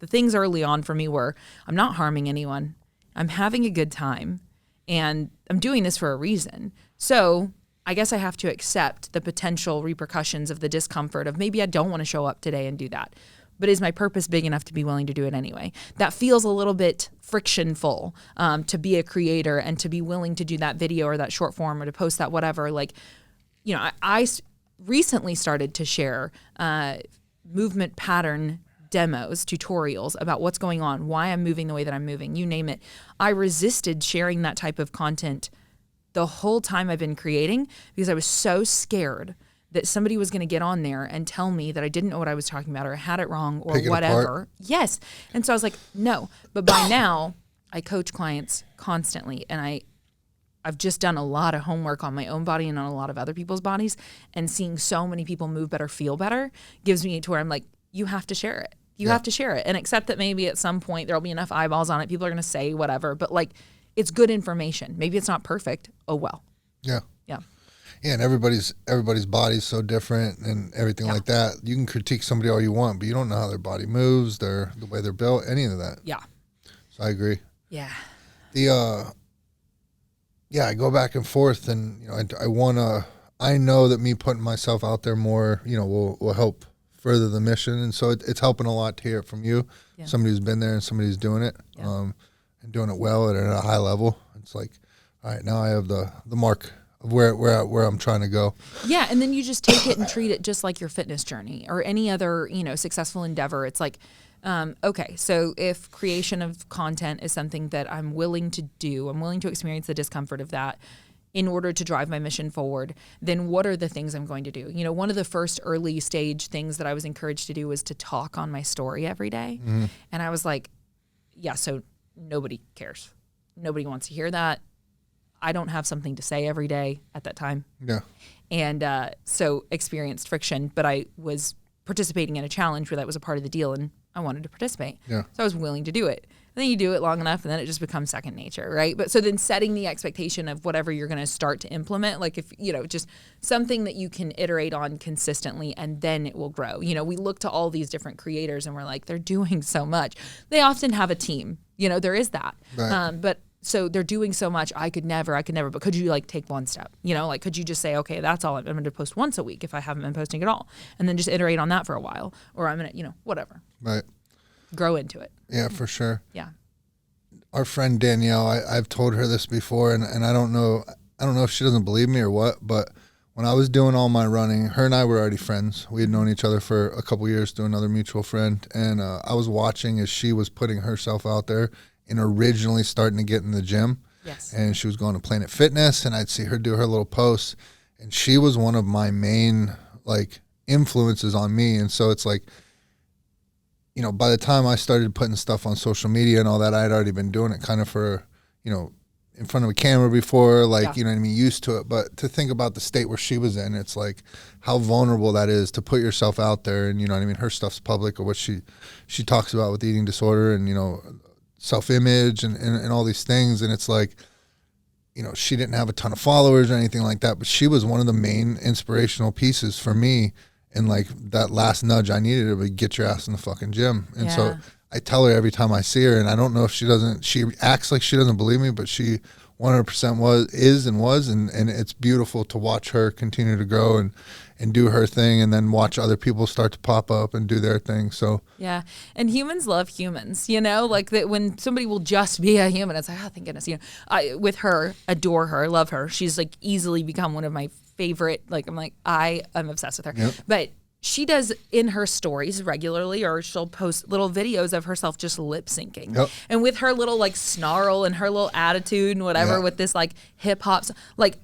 things early on for me were, I'm not harming anyone. I'm having a good time. And I'm doing this for a reason. So I guess I have to accept the potential repercussions of the discomfort of maybe I don't want to show up today and do that. But is my purpose big enough to be willing to do it anyway? That feels a little bit frictionful to be a creator and to be willing to do that video or that short form or to post that whatever. Like, I recently started to share movement pattern demos, tutorials about what's going on, why I'm moving the way that I'm moving, you name it. I resisted sharing that type of content the whole time I've been creating because I was so scared that somebody was going to get on there and tell me that I didn't know what I was talking about or had it wrong or whatever. Yes. And so I was like, no. But by now, I coach clients constantly and I've just done a lot of homework on my own body and on a lot of other people's bodies, and seeing so many people move better, feel better gives me to where I'm like, you have to share it. You have to share it and accept that maybe at some point there'll be enough eyeballs on it. People are going to say whatever, but like it's good information. Maybe it's not perfect. Oh, well. Yeah. Yeah. Yeah. And everybody's body's so different and everything like that. You can critique somebody all you want, but you don't know how their body moves, the way they're built, any of that. Yeah. So I agree. Yeah. I go back and forth and, I know that me putting myself out there more, will help further the mission, and so it's helping a lot to hear it from you, somebody who's been there and somebody who's doing it, and doing it well and at a high level. It's like, all right, now I have the mark of where I'm trying to go. Yeah, and then you just take it and treat it just like your fitness journey or any other successful endeavor. It's like, okay, so if creation of content is something that I'm willing to do, I'm willing to experience the discomfort of that in order to drive my mission forward, then what are the things I'm going to do? One of the first early stage things that I was encouraged to do was to talk on my story every day. Mm-hmm. And I was like, yeah, so nobody cares. Nobody wants to hear that. I don't have something to say every day at that time. Yeah. And so experienced friction, but I was participating in a challenge where that was a part of the deal and I wanted to participate. Yeah. So I was willing to do it. And then you do it long enough and then it just becomes second nature, right? But so then setting the expectation of whatever you're going to start to implement, like if, just something that you can iterate on consistently and then it will grow. We look to all these different creators and we're like, they're doing so much. They often have a team, there is that. Right. But so they're doing so much. I could never, but could you take one step, could you just say, okay, that's all I'm going to post once a week if I haven't been posting at all, and then just iterate on that for a while, or I'm going to, whatever. Right. Grow into it. Yeah, for sure. Yeah. Our friend Danielle, I've told her this before, and I don't know if she doesn't believe me or what, but when I was doing all my running, her and I were already friends. We had known each other for a couple years through another mutual friend, and I was watching as she was putting herself out there and originally starting to get in the gym. Yes. And she was going to Planet Fitness, and I'd see her do her little posts, and she was one of my main influences on me. And so it's like, by the time I started putting stuff on social media and all that, I had already been doing it kind of for, in front of a camera before, used to it. But to think about the state where she was in, it's like how vulnerable that is to put yourself out there. And, her stuff's public, or what she talks about with eating disorder and, self-image and all these things. And it's like, you know, she didn't have a ton of followers or anything like that, but she was one of the main inspirational pieces for me. And like that last nudge I needed to be, get your ass in the fucking gym. And so I tell her every time I see her, and I don't know if she acts like she doesn't believe me, but she 100% is, and it's beautiful to watch her continue to grow and do her thing, and then watch other people start to pop up and do their thing. So yeah, and humans love humans, you know, like that when somebody will just be a human, it's like, oh, thank goodness, you know. I with her, adore her, love her. She's like easily become one of my favorite. Like I'm like I'm obsessed with her. Yep. But she does in her stories regularly, or she'll post little videos of herself just lip syncing. Yep. And with her little like snarl and her little attitude and whatever, with this like hip hop, like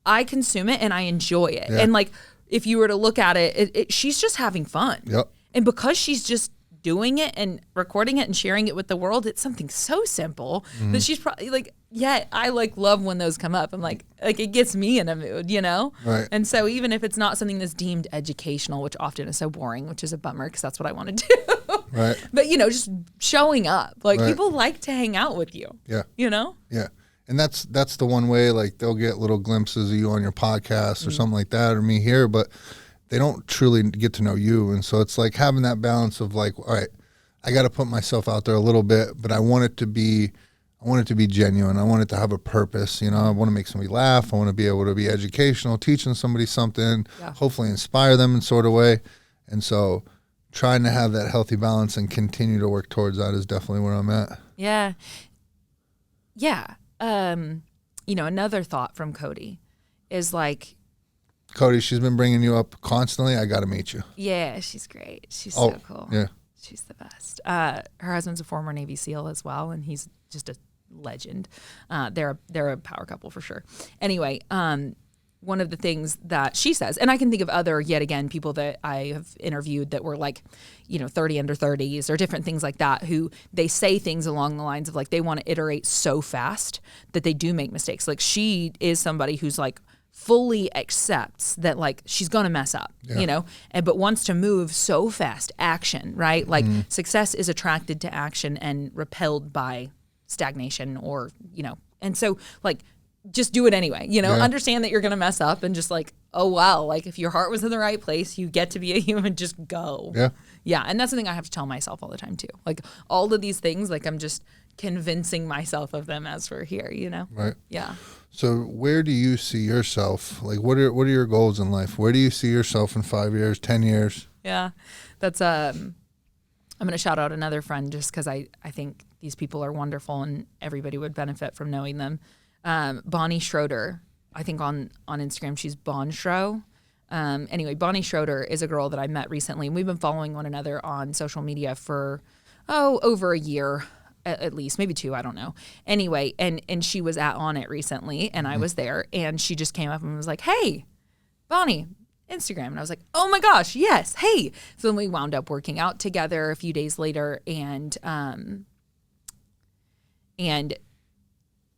I consume it and I enjoy it. Yeah. And like if you were to look at it, she's just having fun. Yep. And because she's just doing it and recording it and sharing it with the world, it's something so simple that she's probably like, yeah, I like love when those come up. I'm like it gets me in a mood, you know? Right. And so even if it's not something that's deemed educational, which often is so boring, which is a bummer because that's what I want to do. Right. But, you know, just showing up. Like Right. people like to hang out with you. Yeah. You know? Yeah. And that's the one way, like they'll get little glimpses of you on your podcast or something like that, or me here, but they don't truly get to know you. And so it's like having that balance of like, all right, I got to put myself out there a little bit, but I want it to be genuine. I want it to have a purpose. You know, I want to make somebody laugh. I want to be able to be educational, teaching somebody something, hopefully inspire them in sort of way. And so trying to have that healthy balance and continue to work towards that is definitely where I'm at. Yeah. Yeah. You know, another thought from Cody is like, Cody, she's been bringing you up constantly. I got to meet you. yeah, she's great. She's so cool. Yeah. She's the best. Her husband's a former Navy SEAL as well, and he's just a legend. They're a power couple for sure. Anyway, one of the things that she says, and I can think of other, yet again, people that I have interviewed that were like, you know, 30 under 30s or different things like that, who they say things along the lines of like they want to iterate so fast that they do make mistakes. Like she is somebody who's like fully accepts that like she's gonna mess up, you know, but wants to move so fast. Action, right? Like success is attracted to action and repelled by stagnation, or you know, and so like just do it anyway, you know, understand that you're going to mess up and just like, oh, wow. Like if your heart was in the right place, you get to be a human, just go. Yeah. Yeah. And that's something I have to tell myself all the time too. Like all of these things, like I'm just convincing myself of them as we're here, you know? Right. Yeah. So where do you see yourself? Like what are your goals in life? Where do you see yourself in 5 years, 10 years? Yeah. That's, I'm going to shout out another friend just because I think these people are wonderful and everybody would benefit from knowing them. Bonnie Schroeder, I think on Instagram, she's Bon Schro. Anyway, Bonnie Schroeder is a girl that I met recently, and we've been following one another on social media for, over a year, at least, maybe 2, I don't know. Anyway, and she was on it recently, and I was there, and she just came up and was like, hey, Bonnie, Instagram. And I was like, oh my gosh, yes, hey. So then we wound up working out together a few days later, and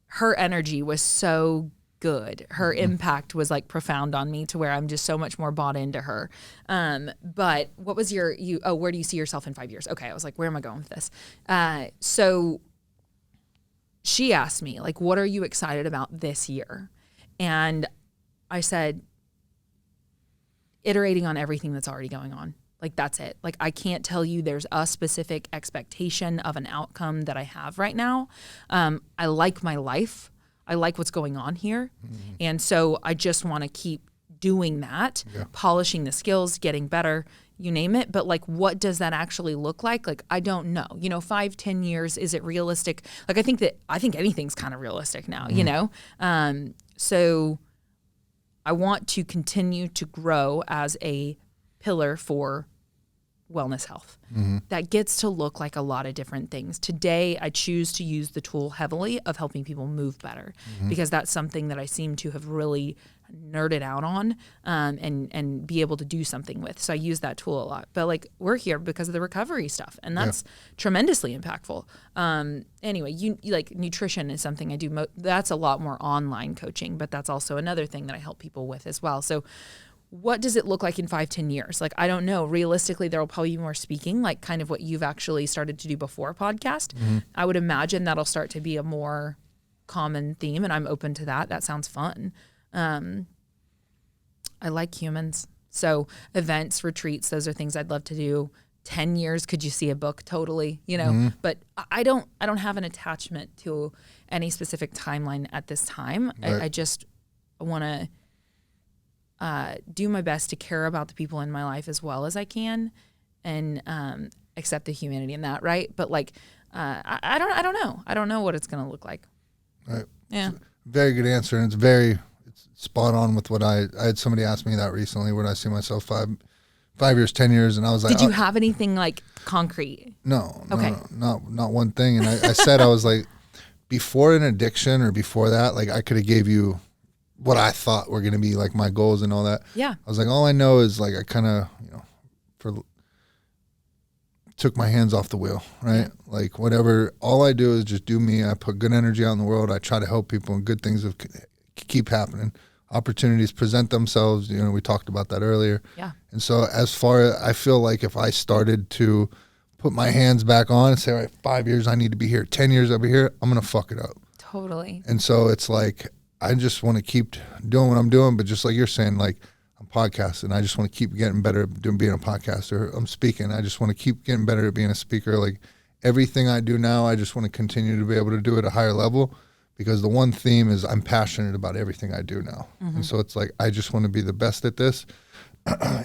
her energy was so good. Her impact was like profound on me to where I'm just so much more bought into her. But what was where do you see yourself in 5 years? Okay. I was like, where am I going with this? So she asked me like, what are you excited about this year? And I said, iterating on everything that's already going on. Like, that's it. Like, I can't tell you there's a specific expectation of an outcome that I have right now. I like my life. I like what's going on here. And so I just want to keep doing that, polishing the skills, getting better, you name it. But like, what does that actually look like? Like, I don't know, 5-10 years, is it realistic? Like, I think anything's kind of realistic now, you know? So I want to continue to grow as a pillar for wellness health. That gets to look like a lot of different things. Today, I choose to use the tool heavily of helping people move better because that's something that I seem to have really nerded out on and be able to do something with. So I use that tool a lot. But like, we're here because of the recovery stuff, and that's tremendously impactful. Anyway, you like, nutrition is something I do. That's a lot more online coaching, but that's also another thing that I help people with as well. So what does it look like in 5-10 years? Like, I don't know. Realistically, there will probably be more speaking, like kind of what you've actually started to do before podcast. I would imagine that'll start to be a more common theme, and I'm open to that. That sounds fun. I like humans. So events, retreats, those are things I'd love to do. 10 years, could you see a book? Totally, but I don't have an attachment to any specific timeline at this time. Right. I just want to do my best to care about the people in my life as well as I can, and accept the humanity in that. Right. But like, I don't know. I don't know what it's going to look like. Right. Yeah. Very good answer. And it's spot on with what I had somebody ask me that recently, where I see myself 5 years, 10 years. And I was like, did you have anything like concrete? No, Okay. not one thing. And I said, I was like, before an addiction or before that, like I could have gave you what I thought were going to be like my goals and all that. Yeah. I was like, all I know is like, I kind of, took my hands off the wheel, right? Yeah. Like whatever, all I do is just do me. I put good energy out in the world. I try to help people, and good things keep happening. Opportunities present themselves. We talked about that earlier. Yeah. And so as far as I feel like if I started to put my hands back on and say, all right, 5 years, I need to be here. 10 years, I'll be here. I'm going to fuck it up. Totally. And so it's like, I just want to keep doing what I'm doing. But just like you're saying, like I'm podcasting, I just want to keep getting better at being a podcaster. I'm speaking. I just want to keep getting better at being a speaker. Like everything I do now, I just want to continue to be able to do it at a higher level, because the one theme is I'm passionate about everything I do now. And so it's like, I just want to be the best at this.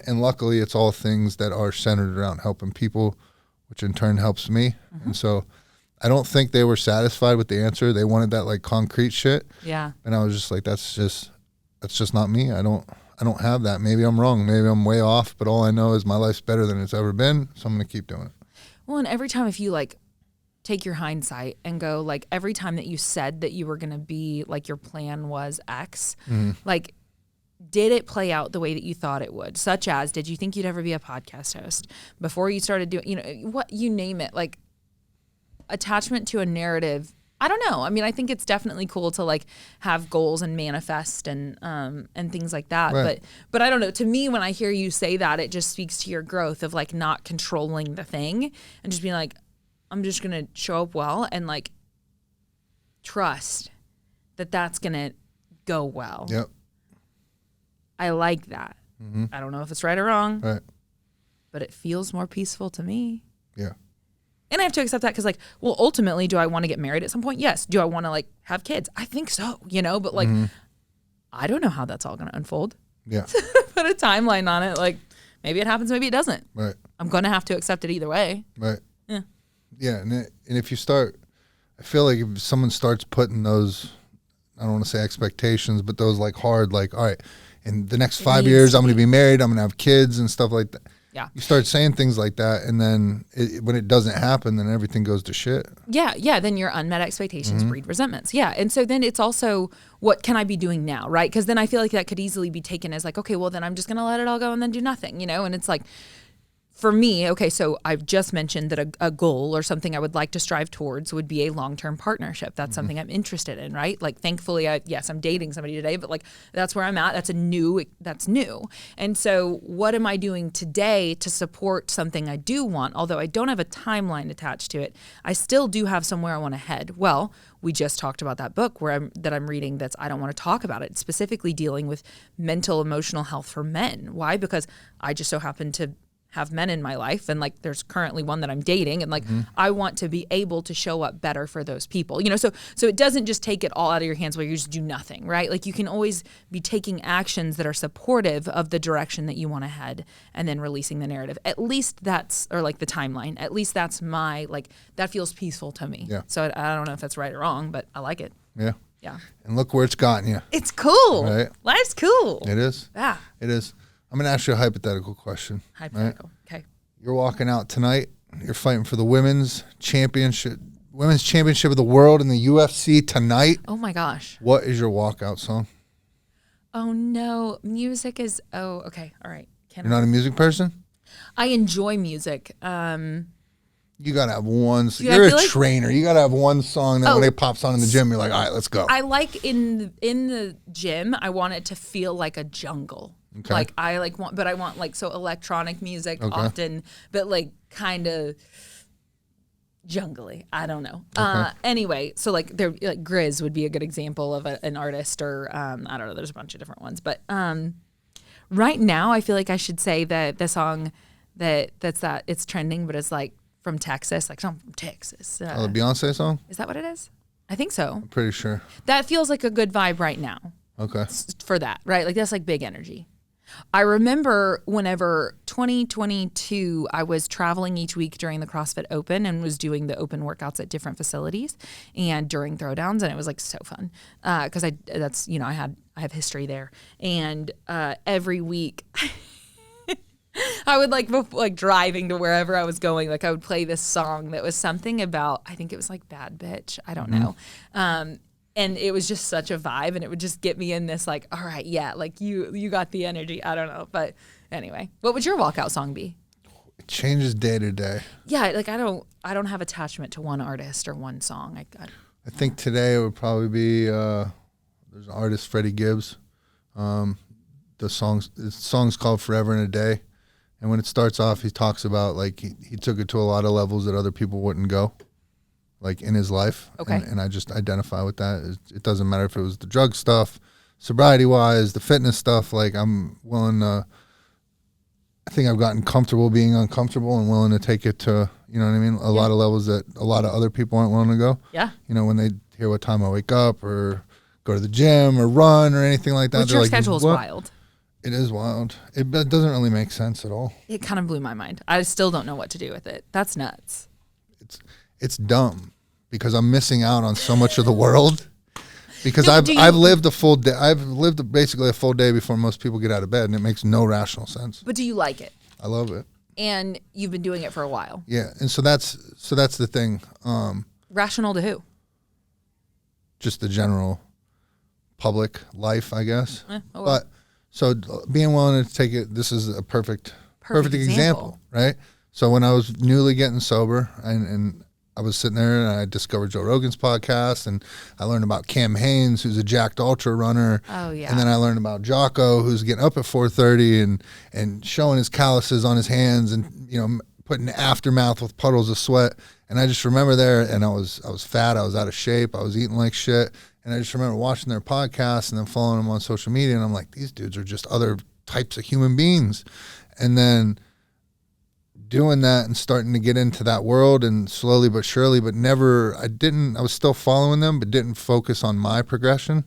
And luckily it's all things that are centered around helping people, which in turn helps me. And so I don't think they were satisfied with the answer. They wanted that like concrete shit. Yeah. And I was just like, that's just not me. I don't have that. Maybe I'm wrong. Maybe I'm way off, but all I know is my life's better than it's ever been. So I'm going to keep doing it. Well, and every time, if you like take your hindsight and go like, every time that you said that you were going to be like, your plan was X, like, did it play out the way that you thought it would? Such as, did you think you'd ever be a podcast host before you started doing, what, you name it, like attachment to a narrative? I don't know. I mean, I think it's definitely cool to like have goals and manifest and things like that. Right. But I don't know. To me, when I hear you say that, it just speaks to your growth of like not controlling the thing and just being like, I'm just going to show up well and like trust that that's going to go well. Yep. I like that. I don't know if it's right or wrong, Right. but it feels more peaceful to me. Yeah. And I have to accept that because, like, well, ultimately, do I want to get married at some point? Yes. Do I want to, like, have kids? I think so, but, like, I don't know how that's all going to unfold. Yeah. Put a timeline on it. Like, maybe it happens, maybe it doesn't. Right. I'm going to have to accept it either way. Right. Yeah. Yeah. And if you start, I feel like if someone starts putting those, I don't want to say expectations, but those, like, hard, like, all right, in the next 5 years, I'm going to be married, I'm going to have kids and stuff like that. Yeah. You start saying things like that, and then when it doesn't happen, then everything goes to shit. Yeah, yeah. Then your unmet expectations breed resentments. Yeah. And so then it's also, what can I be doing now, right? Because then I feel like that could easily be taken as like, okay, well, then I'm just going to let it all go and then do nothing, And it's like, for me, okay, so I've just mentioned that a goal or something I would like to strive towards would be a long-term partnership. That's something I'm interested in, right? Like, thankfully, yes, I'm dating somebody today, but like, that's where I'm at. That's new. And so what am I doing today to support something I do want? Although I don't have a timeline attached to it, I still do have somewhere I want to head. Well, we just talked about that book that I'm reading that's, I don't want to talk about it, specifically dealing with mental, emotional health for men. Why? Because I just so happen to have men in my life, and like there's currently one that I'm dating, and like I want to be able to show up better for those people, so it doesn't just take it all out of your hands where you just do nothing, right? Like you can always be taking actions that are supportive of the direction that you want to head, and then releasing the narrative. At least that's, or like the timeline, at least that's my, like, that feels peaceful to me. Yeah. So I don't know if that's right or wrong, but I like it. Yeah. Yeah. And look where it's gotten you. It's cool. Right. Life's cool. It is. Yeah. It is. I'm going to ask you a hypothetical question. Hypothetical. Right? Okay. You're walking out tonight. You're fighting for the women's championship of the world in the UFC tonight. Oh my gosh. What is your walkout song? Oh no, music is, okay. All right. You're not a music person? I enjoy music. You got to have one. Yeah, You're a trainer. You got to have one song that when it pops on in the gym, you're like, all right, let's go. I like in the gym, I want it to feel like a jungle. Okay. Like I want like, so electronic music often, but like kind of jungly. I don't know. Anyway, so like there, like Grizz would be a good example of an artist, or I don't know. There's a bunch of different ones, but right now I feel like I should say that the song it's trending, but it's like from Texas, like I'm from Texas. The Beyonce song? Is that what it is? I think so. I'm pretty sure. That feels like a good vibe right now. Okay. For that, right? Like that's like big energy. I remember whenever 2022, I was traveling each week during the CrossFit Open and was doing the open workouts at different facilities and during throwdowns, and it was like so fun because I have history there, and every week. I would like driving to wherever I was going, like I would play this song that was something about, I think it was like Bad Bitch. I don't know. And it was just such a vibe, and it would just get me in this like, all right, yeah, like you got the energy. I don't know. But anyway, what would your walkout song be? It changes day to day. Yeah, like I don't have attachment to one artist or one song. I think today it would probably be there's an artist, Freddie Gibbs. The song's called Forever in a Day. And when it starts off, he talks about like he took it to a lot of levels that other people wouldn't go, like in his life. Okay. And I just identify with that. It doesn't matter if it was the drug stuff, sobriety-wise, the fitness stuff. Like I'm willing to, I think I've gotten comfortable being uncomfortable and willing to take it to, you know what I mean, a lot of levels that a lot of other people aren't willing to go. Yeah. You know, when they hear what time I wake up or go to the gym or run or anything like that. Which your schedule is wild. It is wild. It doesn't really make sense at all. It kind of blew my mind. I still don't know what to do with it. That's nuts. It's dumb because I'm missing out on so much of the world. Because I've lived a full day. I've lived basically a full day before most people get out of bed, and it makes no rational sense. But do you like it? I love it. And you've been doing it for a while. Yeah, and so that's the thing. Rational to who? Just the general public life, I guess. Oh well. But so being willing to take it, this is a perfect example, right? So when I was newly getting sober and I was sitting there and I discovered Joe Rogan's podcast and I learned about Cam Hanes, who's a jacked ultra runner. Oh yeah. And then I learned about Jocko, who's getting up at 4:30 and showing his calluses on his hands and, you know, putting aftermath with puddles of sweat. And I just remember there, and I was fat, I was out of shape, I was eating like shit. And I just remember watching their podcasts and then following them on social media. And I'm like, these dudes are just other types of human beings. And then doing that and starting to get into that world and slowly but surely, but I was still following them, but didn't focus on my progression.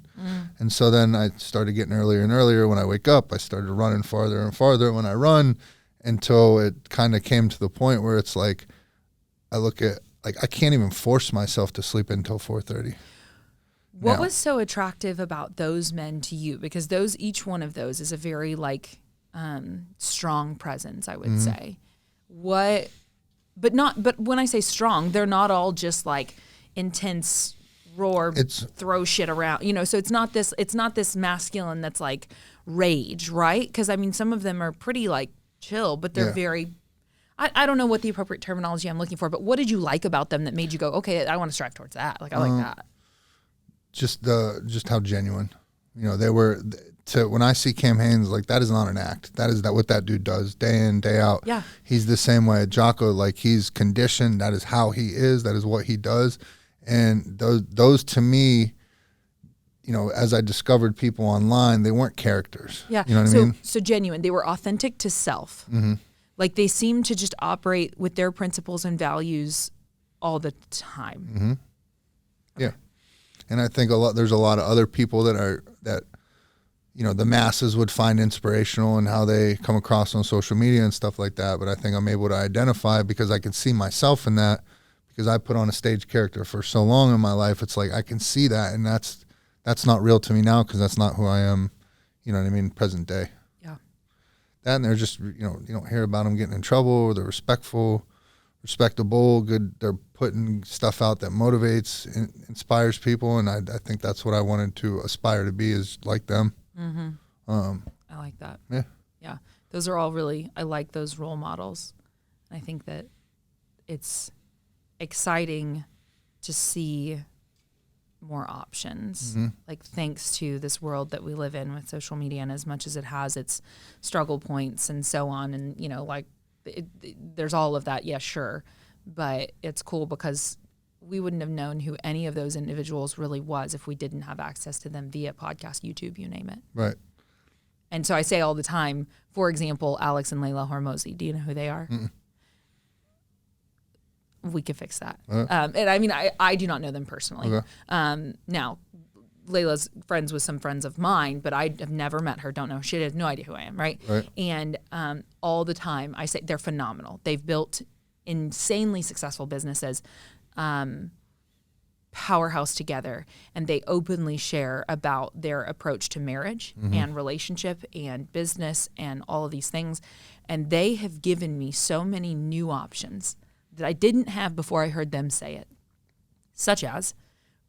And so then I started getting earlier and earlier. When I wake up, I started running farther and farther when I run until it kind of came to the point where it's like, I look at, like, I can't even force myself to sleep until 4:30. What was so attractive about those men to you? Because each one of those is a very like strong presence, I would say. But when I say strong, they're not all just like intense throw shit around, you know, so it's not this masculine that's like rage, right? Because I mean, some of them are pretty like chill, but they're very, I don't know what the appropriate terminology I'm looking for, but what did you like about them that made you go, okay, I want to strive towards that? Like, I like that. Just how genuine, you know, they were. When I see Cam Hanes, like, that is not an act. That is what that dude does day in, day out. Yeah. He's the same way. Jocko, like, he's conditioned. That is how he is. That is what he does. And those to me, you know, as I discovered people online, they weren't characters. Yeah. You know what I mean? So genuine. They were authentic to self. Mm-hmm. Like, they seemed to just operate with their principles and values all the time. Mm-hmm. Okay. Yeah. And I think there's a lot of other people that you know, the masses would find inspirational in how they come across on social media and stuff like that. But I think I'm able to identify because I can see myself in that, because I put on a stage character for so long in my life. It's like I can see that, and that's not real to me now because that's not who I am, you know what I mean, present day. Yeah. That, and they're just, you know, you don't hear about them getting in trouble. They're respectable, good. They're putting stuff out that motivates, inspires people, and I think that's what I wanted to aspire to be, is like them. Mm-hmm. I like that. Yeah. Yeah. Those are all really, I like those role models. I think that it's exciting to see more options, like, thanks to this world that we live in with social media, and as much as it has its struggle points and so on, and, you know, like, there's all of that. Yeah, sure. but it's cool because we wouldn't have known who any of those individuals really was if we didn't have access to them via podcast, YouTube, you name it. Right. And so I say all the time, for example, Alex and Layla Hormozi, do you know who they are? Mm-mm. We could fix that. And I mean, I do not know them personally. Okay. Now, Layla's friends with some friends of mine, but I have never met her, don't know. She has no idea who I am, right? And all the time, I say they're phenomenal. They've built insanely successful businesses, powerhouse together, and they openly share about their approach to marriage and relationship and business and all of these things. And they have given me so many new options that I didn't have before I heard them say it, such as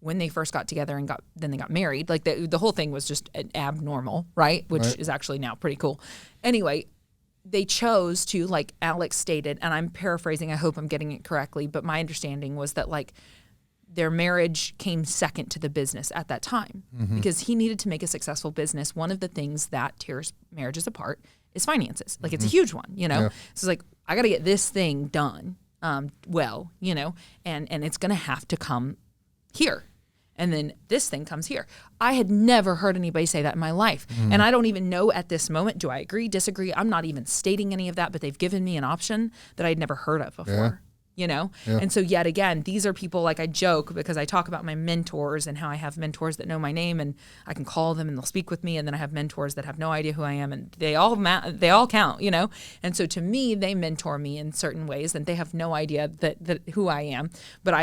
when they first got together and then they got married. Like the whole thing was just abnormal, right? Which is actually now pretty cool. Anyway, they chose to, like Alex stated, and I'm paraphrasing, I hope I'm getting it correctly, but my understanding was that like their marriage came second to the business at that time because he needed to make a successful business. One of the things that tears marriages apart is finances. Like it's a huge one, you know? Yeah. So it's like, I got to get this thing done well, you know, and it's going to have to come here. And then this thing comes here. I had never heard anybody say that in my life. And I don't even know at this moment, do I agree, disagree? I'm not even stating any of that, but they've given me an option that I'd never heard of before. You know? Yeah. And so yet again, these are people, like I joke because I talk about my mentors and how I have mentors that know my name and I can call them and they'll speak with me. And then I have mentors that have no idea who I am and they all count, you know? And so to me, they mentor me in certain ways and they have no idea that who I am. But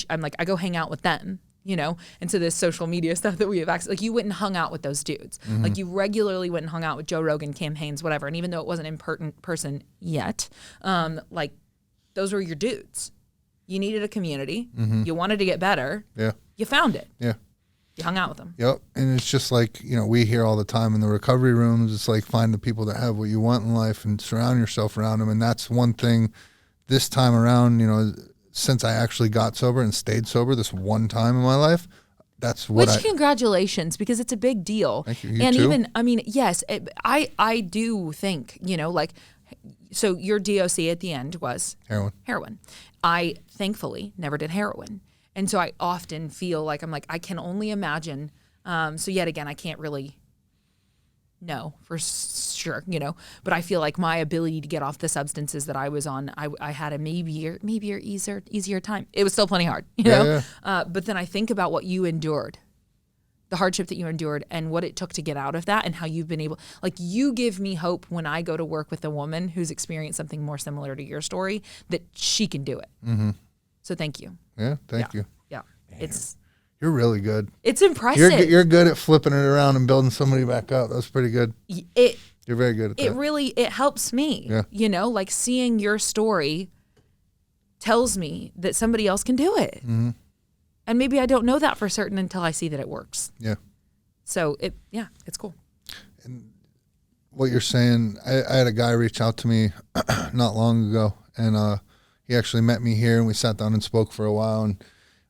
I'm like, I go hang out with them. You know, and so this social media stuff that we have access, like you went and hung out with those dudes. Like you regularly went and hung out with Joe Rogan, Cam Hanes, whatever. And even though it wasn't in person yet, like those were your dudes. You needed a community. You wanted to get better. Yeah. You found it. Yeah. You hung out with them. Yep. And it's just like, you know, we hear all the time in the recovery rooms, it's like find the people that have what you want in life and surround yourself around them. And that's one thing this time around, you know, since I actually got sober and stayed sober this one time in my life, that's what congratulations, because it's a big deal. Thank you. You and too? even, I mean, yes, I do think, you know, like, so your DOC at the end was heroin. I thankfully never did heroin. And so I often feel like, I'm like, I can only imagine. So yet again, I can't really know for sure, you know, but I feel like my ability to get off the substances that I was on, I had a maybe easier time. It was still plenty hard, you know? Yeah. But then I think about what you endured, the hardship that you endured and what it took to get out of that and how you've been able, like you give me hope when I go to work with a woman who's experienced something more similar to your story, that she can do it. So thank you. Yeah. Thank you. Yeah. You're really good. It's impressive. You're good at flipping it around and building somebody back up. That's pretty good. You're very good at that. It really helps me. Yeah. You know, like seeing your story tells me that somebody else can do it. And maybe I don't know that for certain until I see that it works. Yeah. So it's cool. And what you're saying, I had a guy reach out to me not long ago, and he actually met me here, and we sat down and spoke for a while, and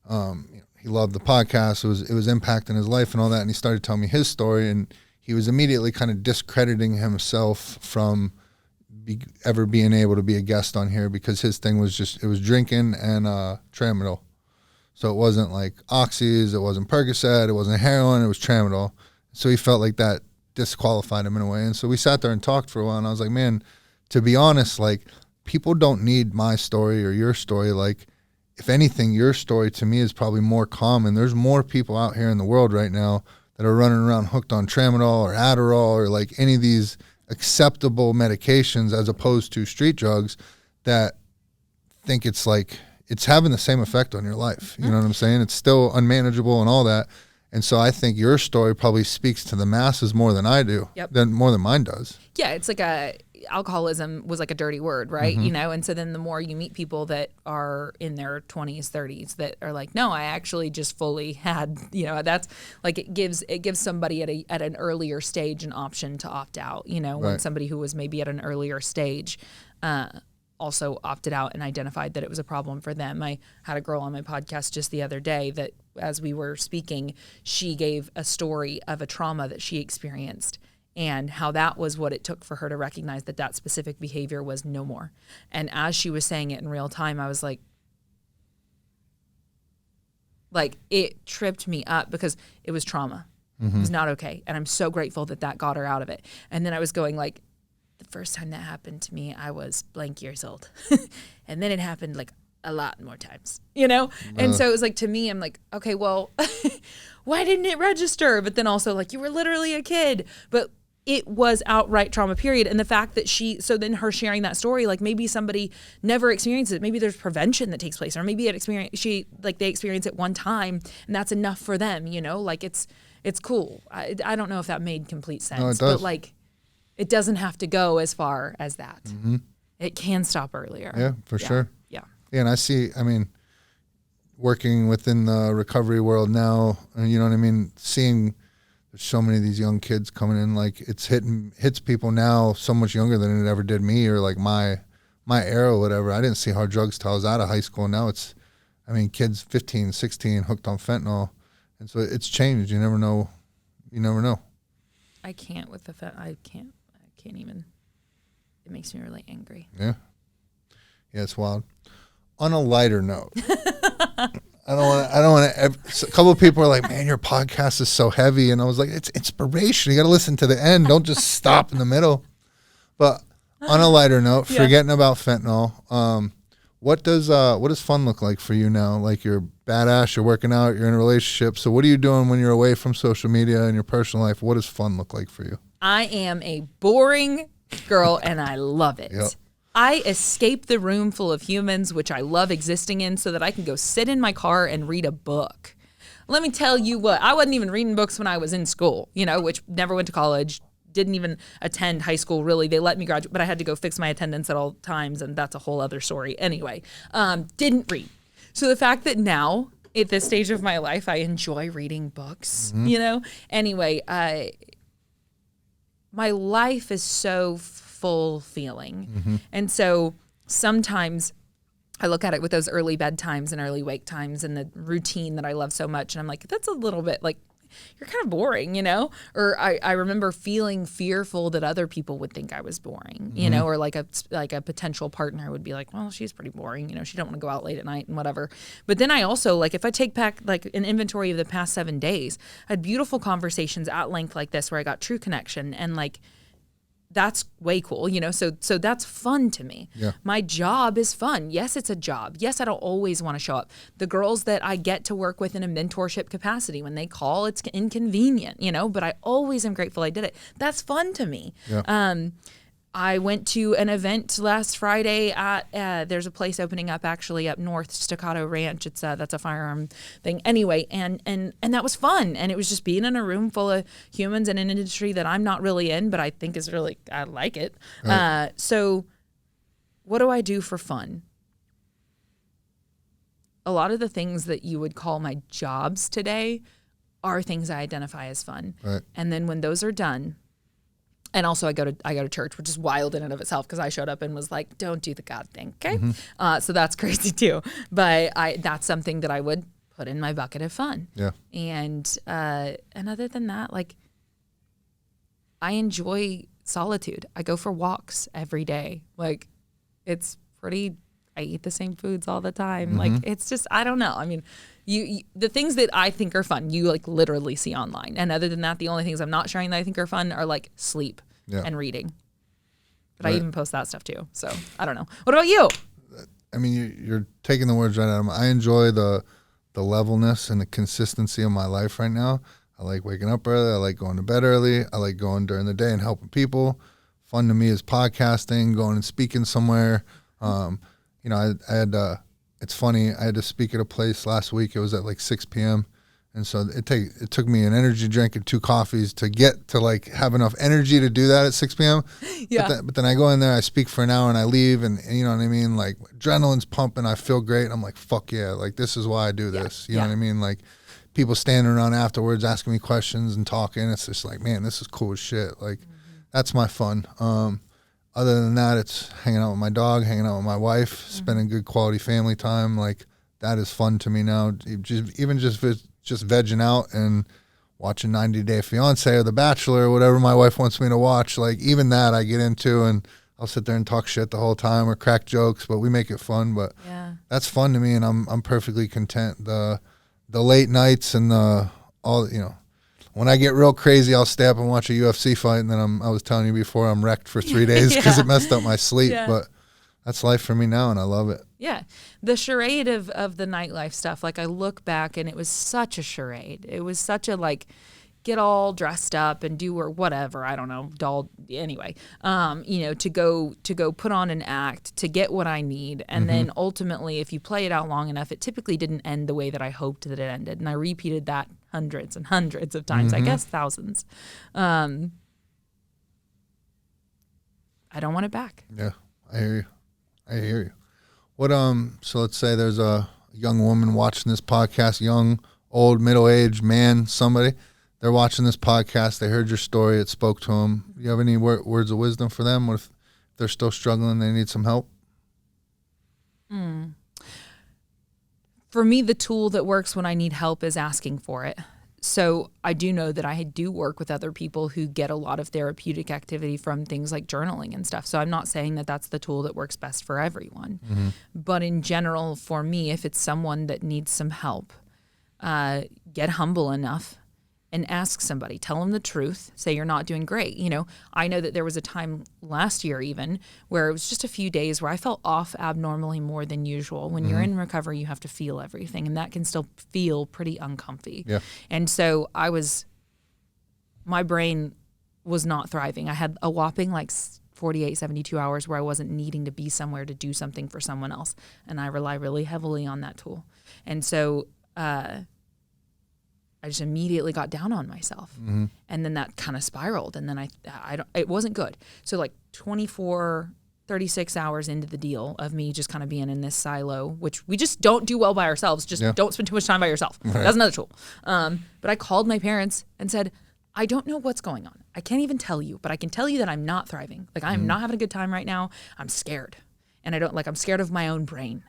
you know, he loved the podcast. It was impacting his life and all that, and he started telling me his story, and he was immediately kind of discrediting himself from ever being able to be a guest on here because his thing was just, it was drinking and tramadol. So it wasn't like oxys, it wasn't Percocet, it wasn't heroin, it was tramadol. So he felt like that disqualified him in a way. And so we sat there and talked for a while, and I was like, man, to be honest, like people don't need my story or your story. Like if anything, your story to me is probably more common. There's more people out here in the world right now that are running around hooked on tramadol or Adderall or like any of these acceptable medications as opposed to street drugs that think it's like, it's having the same effect on your life. You know what I'm saying? It's still unmanageable and all that. And so I think your story probably speaks to the masses more than I do, more than mine does. Yeah, it's like alcoholism was like a dirty word, right? You know, and so then the more you meet people that are in their 20s, 30s that are like, no, I actually just fully had, you know, that's like it gives somebody at an earlier stage an option to opt out, you know, when somebody who was maybe at an earlier stage also opted out and identified that it was a problem for them. I had a girl on my podcast just the other day that as we were speaking, she gave a story of a trauma that she experienced and how that was what it took for her to recognize that that specific behavior was no more. And as she was saying it in real time, I was like, Like it tripped me up because it was trauma. It was not okay. And I'm so grateful that got her out of it. And then I was going like, the first time that happened to me, I was blank years old. And then it happened like a lot more times, you know? And so it was like, to me, I'm like, okay, well, why didn't it register? But then also like, you were literally a kid. But it was outright trauma, period. And the fact that so then her sharing that story, like maybe somebody never experienced it. Maybe there's prevention that takes place, or maybe they experience it one time and that's enough for them, you know, like it's cool. I don't know if that made complete sense, No, it does. but like it doesn't have to go as far as that. It can stop earlier. Yeah, for sure. Yeah. Yeah, and I mean, working within the recovery world now, and you know what I mean, seeing there's so many of these young kids coming in, like hits people now so much younger than it ever did me, or like my era or whatever. I didn't see hard drugs till I was out of high school. Now it's, I mean, kids 15, 16 hooked on fentanyl. And so it's changed. You never know. I can't with the I can't even. It makes me really angry. Yeah. Yeah, it's wild. On a lighter note, I don't want to. A couple of people are like, "Man, your podcast is so heavy," and I was like, "It's inspiration. You got to listen to the end. Don't just stop in the middle." But on a lighter note, forgetting about fentanyl, what does fun look like for you now? Like you're badass, you're working out, you're in a relationship. So what are you doing when you're away from social media and your personal life? What does fun look like for you? I am a boring girl and I love it. Yep. I escape the room full of humans, which I love existing in, so that I can go sit in my car and read a book. Let me tell you what, I wasn't even reading books when I was in school, you know, which never went to college, didn't even attend high school, really. They let me graduate, but I had to go fix my attendance at all times, and that's a whole other story. Anyway, didn't read. So the fact that now, at this stage of my life, I enjoy reading books, you know? Anyway, my life is so full feeling. And so sometimes I look at it with those early bedtimes and early wake times and the routine that I love so much. And I'm like, that's a little bit like, you're kind of boring, you know? Or I remember feeling fearful that other people would think I was boring, you know, or like a potential partner would be like, well, she's pretty boring, you know, she don't want to go out late at night and whatever. But then I also, like, if I take back like an inventory of the past 7 days, I had beautiful conversations at length like this where I got true connection, and like, that's way cool, you know? So that's fun to me. Yeah. My job is fun. Yes, it's a job. Yes, I don't always want to show up. The girls that I get to work with in a mentorship capacity, when they call, it's inconvenient, you know, but I always am grateful I did it. That's fun to me. Yeah. I went to an event last Friday at, there's a place opening up actually up north, Staccato Ranch. It's that's a firearm thing. Anyway, and that was fun. And it was just being in a room full of humans in an industry that I'm not really in, but I think is really, I like it. Right. So what do I do for fun? A lot of the things that you would call my jobs today are things I identify as fun. Right. And then when those are done, and also I go to church, which is wild in and of itself because I showed up and was like, don't do the God thing, okay? So that's crazy too. But that's something that I would put in my bucket of fun. Yeah. And other than that, like, I enjoy solitude. I go for walks every day. Like, it's pretty, I eat the same foods all the time. Like, it's just, I don't know. I mean, you the things that I think are fun, you like literally see online. And other than that, the only things I'm not sharing that I think are fun are like sleep and reading. But I even post that stuff too. So I don't know. What about you? I mean, you're taking the words right out of me. I enjoy the levelness and the consistency of my life right now. I like waking up early. I like going to bed early. I like going during the day and helping people. Fun to me is podcasting, going and speaking somewhere. You know, I had it's funny. I had to speak at a place last week. It was at like 6 p.m. And so it took me an energy drink and 2 coffees to get to like have enough energy to do that at 6 p.m. Yeah. But then I go in there, I speak for an hour and I leave, and you know what I mean? Like adrenaline's pumping. I feel great. And I'm like, fuck yeah. Like this is why I do this. You know what I mean? Like people standing around afterwards asking me questions and talking. It's just like, man, this is cool as shit. Like that's my fun. Other than that, it's hanging out with my dog, hanging out with my wife, spending good quality family time. Like that is fun to me now. Even just vegging out and watching 90 Day Fiance or The Bachelor or whatever my wife wants me to watch. Like even that I get into, and I'll sit there and talk shit the whole time or crack jokes, but we make it fun. But that's fun to me, and I'm perfectly content. The the late nights and all, when I get real crazy, I'll stay up and watch a UFC fight, and then I was telling you before, I'm wrecked for 3 days because it messed up my sleep. Yeah. But that's life for me now, and I love it. Yeah. The charade of the nightlife stuff, like I look back and it was such a charade. It was such a like get all dressed up and do or whatever, I don't know, anyway. To go put on an act to get what I need. And then ultimately if you play it out long enough, it typically didn't end the way that I hoped that it ended. And I repeated that hundreds and hundreds of times, I guess thousands. I don't want it back. Yeah, I hear you. What so let's say there's a young woman watching this podcast, young, old, middle-aged man, somebody. They're watching this podcast. They heard your story. It spoke to them. Do you have any words of wisdom for them? What if they're still struggling, they need some help? For me, the tool that works when I need help is asking for it. So I do know that I do work with other people who get a lot of therapeutic activity from things like journaling and stuff. So I'm not saying that that's the tool that works best for everyone. But in general, for me, if it's someone that needs some help, get humble enough and ask somebody. Tell them the truth. Say you're not doing great. I know that there was a time last year even where it was just a few days where I felt off abnormally more than usual. When you're in recovery, you have to feel everything, and that can still feel pretty uncomfy. Yeah. And so my brain was not thriving. I had a whopping 48, 72 hours where I wasn't needing to be somewhere to do something for someone else. And I rely really heavily on that tool. And so, I just immediately got down on myself. And then that kind of spiraled. And then it wasn't good. So 24, 36 hours into the deal of me just kind of being in this silo, which we just don't do well by ourselves. Just don't spend too much time by yourself. Right. That's another tool. But I called my parents and said, I don't know what's going on. I can't even tell you, but I can tell you that I'm not thriving. I'm not having a good time right now. I'm scared. And I'm scared of my own brain.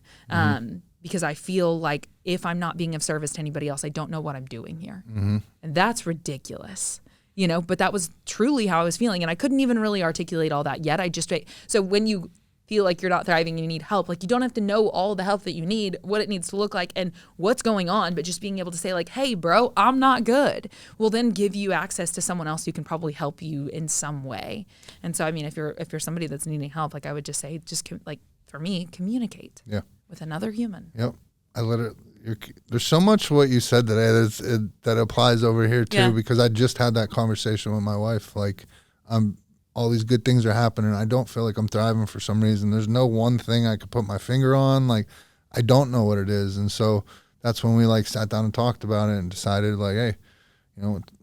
Because I feel like if I'm not being of service to anybody else, I don't know what I'm doing here. And that's ridiculous, but that was truly how I was feeling. And I couldn't even really articulate all that yet. So when you feel like you're not thriving and you need help, you don't have to know all the help that you need, what it needs to look like and what's going on, but just being able to say hey, bro, I'm not good, will then give you access to someone else who can probably help you in some way. And so, if you're somebody that's needing help, I would just say, for me, communicate. Yeah. With another human. Yep. There's so much what you said today that applies over here too, because I just had that conversation with my wife. All these good things are happening. I don't feel like I'm thriving for some reason. There's no one thing I could put my finger on. I don't know what it is. And so that's when we sat down and talked about it and decided hey,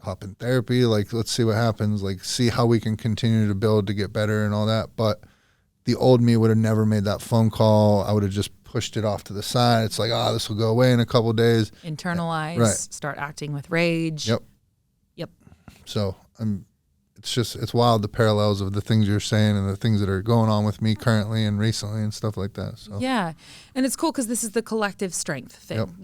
hop in therapy. Let's see what happens. See how we can continue to build to get better and all that. But the old me would have never made that phone call. I would have just pushed it off to the side. It's this will go away in a couple of days. Internalize, start acting with rage. Yep. So it's wild, the parallels of the things you're saying and the things that are going on with me currently and recently and stuff like that. So yeah. And it's cool because this is the collective strength thing.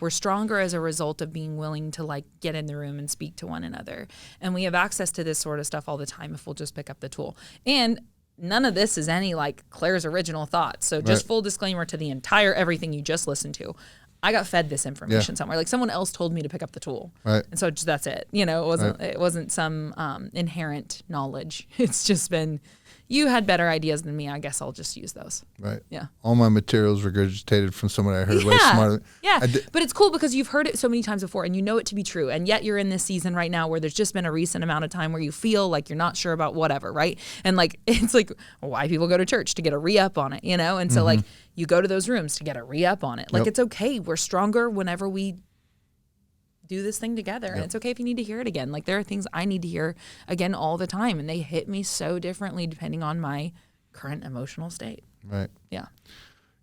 We're stronger as a result of being willing to get in the room and speak to one another. And we have access to this sort of stuff all the time if we'll just pick up the tool. And none of this is any Claire's original thoughts. So just full disclaimer to the entire everything you just listened to. I got fed this information somewhere. Someone else told me to pick up the tool. Right. And so that's it. It wasn't some inherent knowledge. It's just been, you had better ideas than me. I guess I'll just use those. Right. Yeah. All my materials regurgitated from somebody I heard way smarter. Yeah. But it's cool because you've heard it so many times before and you know it to be true. And yet you're in this season right now where there's just been a recent amount of time where you feel like you're not sure about whatever, right? And it's why people go to church to get a re-up on it, And so you go to those rooms to get a re-up on it. It's okay. We're stronger whenever we do this thing together. And it's okay if you need to hear it again. There are things I need to hear again all the time, and they hit me so differently depending on my current emotional state. Right. Yeah.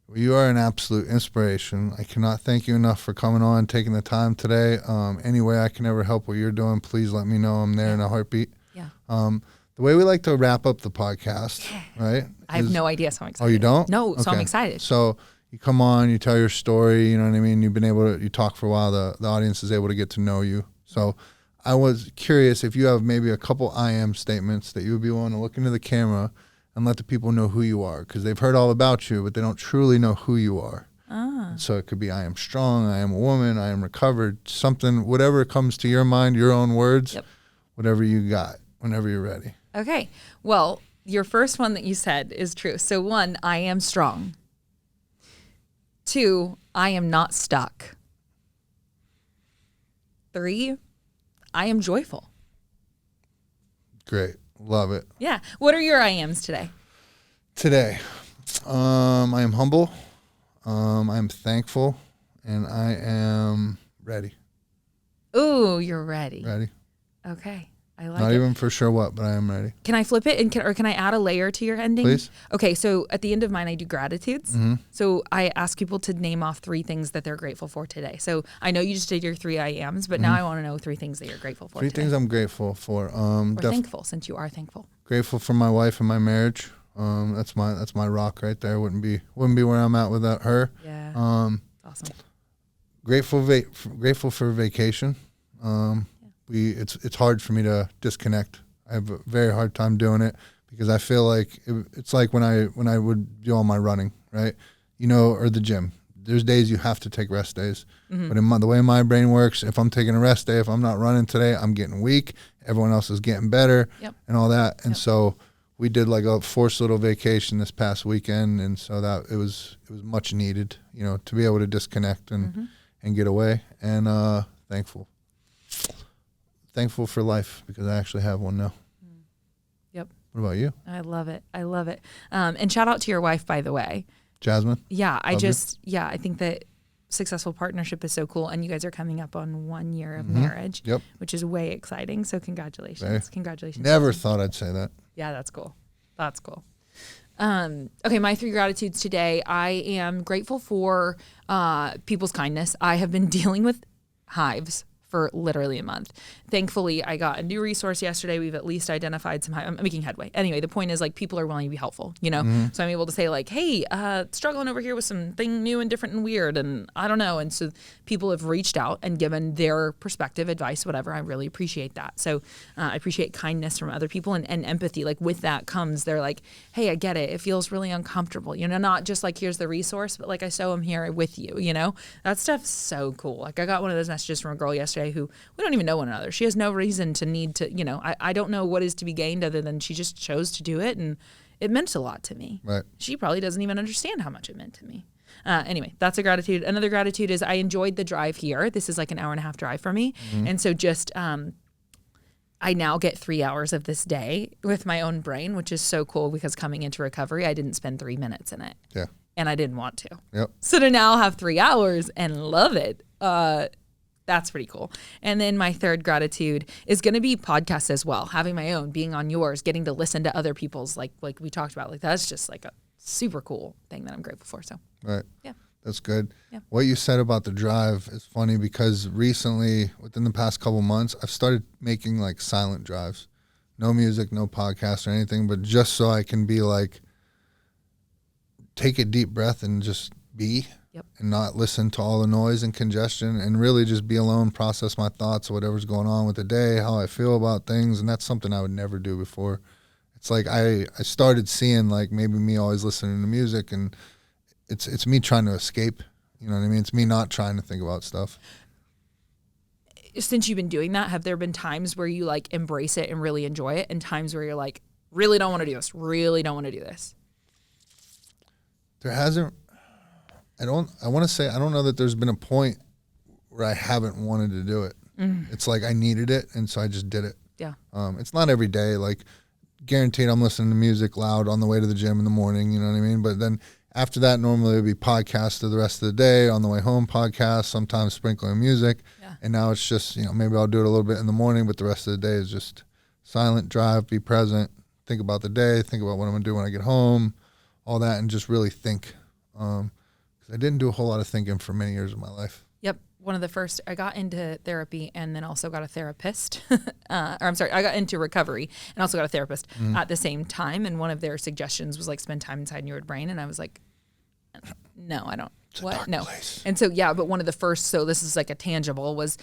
Well, you are an absolute inspiration. I cannot thank you enough for coming on, taking the time today. Any way I can ever help what you're doing, please let me know. I'm there in a heartbeat. Yeah. The way we like to wrap up the podcast, right? I have no idea, so I'm excited. Oh, you don't? No, so I'm excited. So you come on, you tell your story, you know what I mean? You've been able to, you talk for a while, the audience is able to get to know you. So I was curious if you have maybe a couple I am statements that you would be willing to look into the camera and let the people know who you are, because they've heard all about you, but they don't truly know who you are. So it could be I am strong, I am a woman, I am recovered, something, whatever comes to your mind, your own words, whatever you got, whenever you're ready. Okay. Well, your first one that you said is true. So 1, I am strong. 2, I am not stuck. 3, I am joyful. Great. Love it. Yeah. What are your I ams today? Today, I am humble, I am thankful, and I am ready. Ooh, you're ready. Ready. Okay. I like Not it. even for sure what, but I am ready. Can I flip it or can I add a layer to your ending? Please. Okay, so at the end of mine, I do gratitudes. So I ask people to name off 3 things that they're grateful for today. So I know you just did your 3 I ams, but now I want to know 3 things that you're grateful for 3 today. things I'm grateful for. Or thankful, since you are thankful. Grateful for my wife and my marriage. That's my rock right there. Wouldn't be where I'm at without her. Yeah. Awesome. Grateful for vacation. It's hard for me to disconnect. I have a very hard time doing it because I feel like it's like when I would do all my running, right? Or the gym. There's days you have to take rest days. But the way my brain works, if I'm taking a rest day, if I'm not running today, I'm getting weak. Everyone else is getting better and all that. And so we did like a forced little vacation this past weekend. And so that it was much needed, to be able to disconnect and get away. And thankful for life because I actually have one now. Yep. What about you? I love it. And shout out to your wife, by the way. Jasmine? Yeah, I think that successful partnership is so cool. And you guys are coming up on 1 year of marriage, which is way exciting. So congratulations. Congratulations. Never thought I'd say that. Yeah, that's cool. Okay, my 3 gratitudes today. I am grateful for people's kindness. I have been dealing with hives for literally a month. Thankfully, I got a new resource yesterday. We've at least identified some I'm making headway. Anyway, the point is like people are willing to be helpful, So I'm able to say like, hey, struggling over here with something new and different and weird and I don't know. And so people have reached out and given their perspective, advice, whatever. I really appreciate that. So I appreciate kindness from other people and empathy. Like with that comes, they're like, hey, I get it. It feels really uncomfortable. Not just like, here's the resource, but like I so am here with you, That stuff's so cool. Like I got one of those messages from a girl yesterday who we don't even know one another. She has no reason to need to, I don't know what is to be gained other than she just chose to do it. And it meant a lot to me. Right. She probably doesn't even understand how much it meant to me. Anyway, that's a gratitude. Another gratitude is I enjoyed the drive here. This is like an 1.5 hour drive for me. And so just, I now get 3 hours of this day with my own brain, which is so cool because coming into recovery, I didn't spend 3 minutes in it. Yeah. And I didn't want to. Yep. So to now have 3 hours and love it, that's pretty cool. And then my third gratitude is going to be podcasts as well, having my own, being on yours, getting to listen to other people's, like we talked about. Like that's just like a super cool thing that I'm grateful for. So, right. Yeah. That's good. Yeah. What you said about the drive is funny because recently, within the past couple months, I've started making like silent drives. No music, no podcast or anything, but just so I can be like, take a deep breath and just be. Yep. And not listen to all the noise and congestion and really just be alone, process my thoughts, whatever's going on with the day, how I feel about things. And that's something I would never do before. It's like I started seeing like maybe me always listening to music and it's me trying to escape. You know what I mean? It's me not trying to think about stuff. Since you've been doing that, have there been times where you like embrace it and really enjoy it and times where you're like, really don't want to do this, really don't want to do this? There hasn't. I want to say I don't know that there's been a point where I haven't wanted to do it. It's like I needed it, and so I just did it. Yeah. It's not every day. Like, guaranteed I'm listening to music loud on the way to the gym in the morning, you know what I mean? But then after that, normally it would be podcasts the rest of the day, on the way home podcasts, sometimes sprinkling music. Yeah. And now it's just, maybe I'll do it a little bit in the morning, but the rest of the day is just silent drive, be present, think about the day, think about what I'm going to do when I get home, all that, and just really think. I didn't do a whole lot of thinking for many years of my life. Yep. One of the first, I got into therapy and then also got a therapist. I got into recovery and also got a therapist at the same time. And one of their suggestions was like spend time inside your brain. And I was like, no, I don't. what? No. And so, yeah, but one of the first, so this is like a tangible, was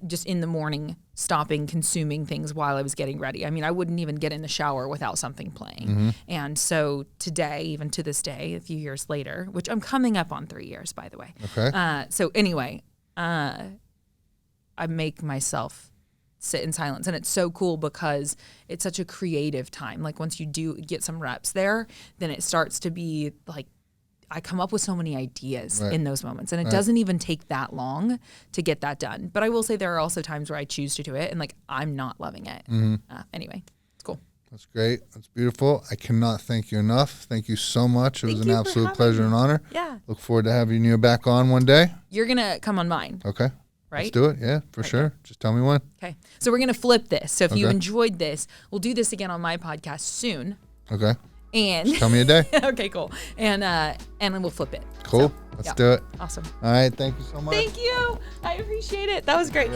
just in the morning stopping consuming things while I was getting ready. I mean, I wouldn't even get in the shower without something playing. And so today, even to this day, a few years later, which I'm coming up on 3 years, by the way. Okay. So anyway, I make myself sit in silence. And it's so cool because it's such a creative time. Like once you do get some reps there, then it starts to be like, I come up with so many ideas in those moments, and it doesn't even take that long to get that done. But I will say there are also times where I choose to do it and like I'm not loving it. Anyway, it's cool. That's great. That's beautiful. I cannot thank you enough. Thank you so much. It was an absolute pleasure and honor. Yeah. Look forward to having you back on one day. You're going to come on mine. Okay. Right? Let's do it. Yeah, for sure. Just tell me when. Okay. So we're going to flip this. So if you enjoyed this, we'll do this again on my podcast soon. Okay. And just tell me a day. Okay, cool. And then we'll flip it. Cool. So, Let's do it. Awesome. All right. Thank you so much. Thank you. I appreciate it. That was great.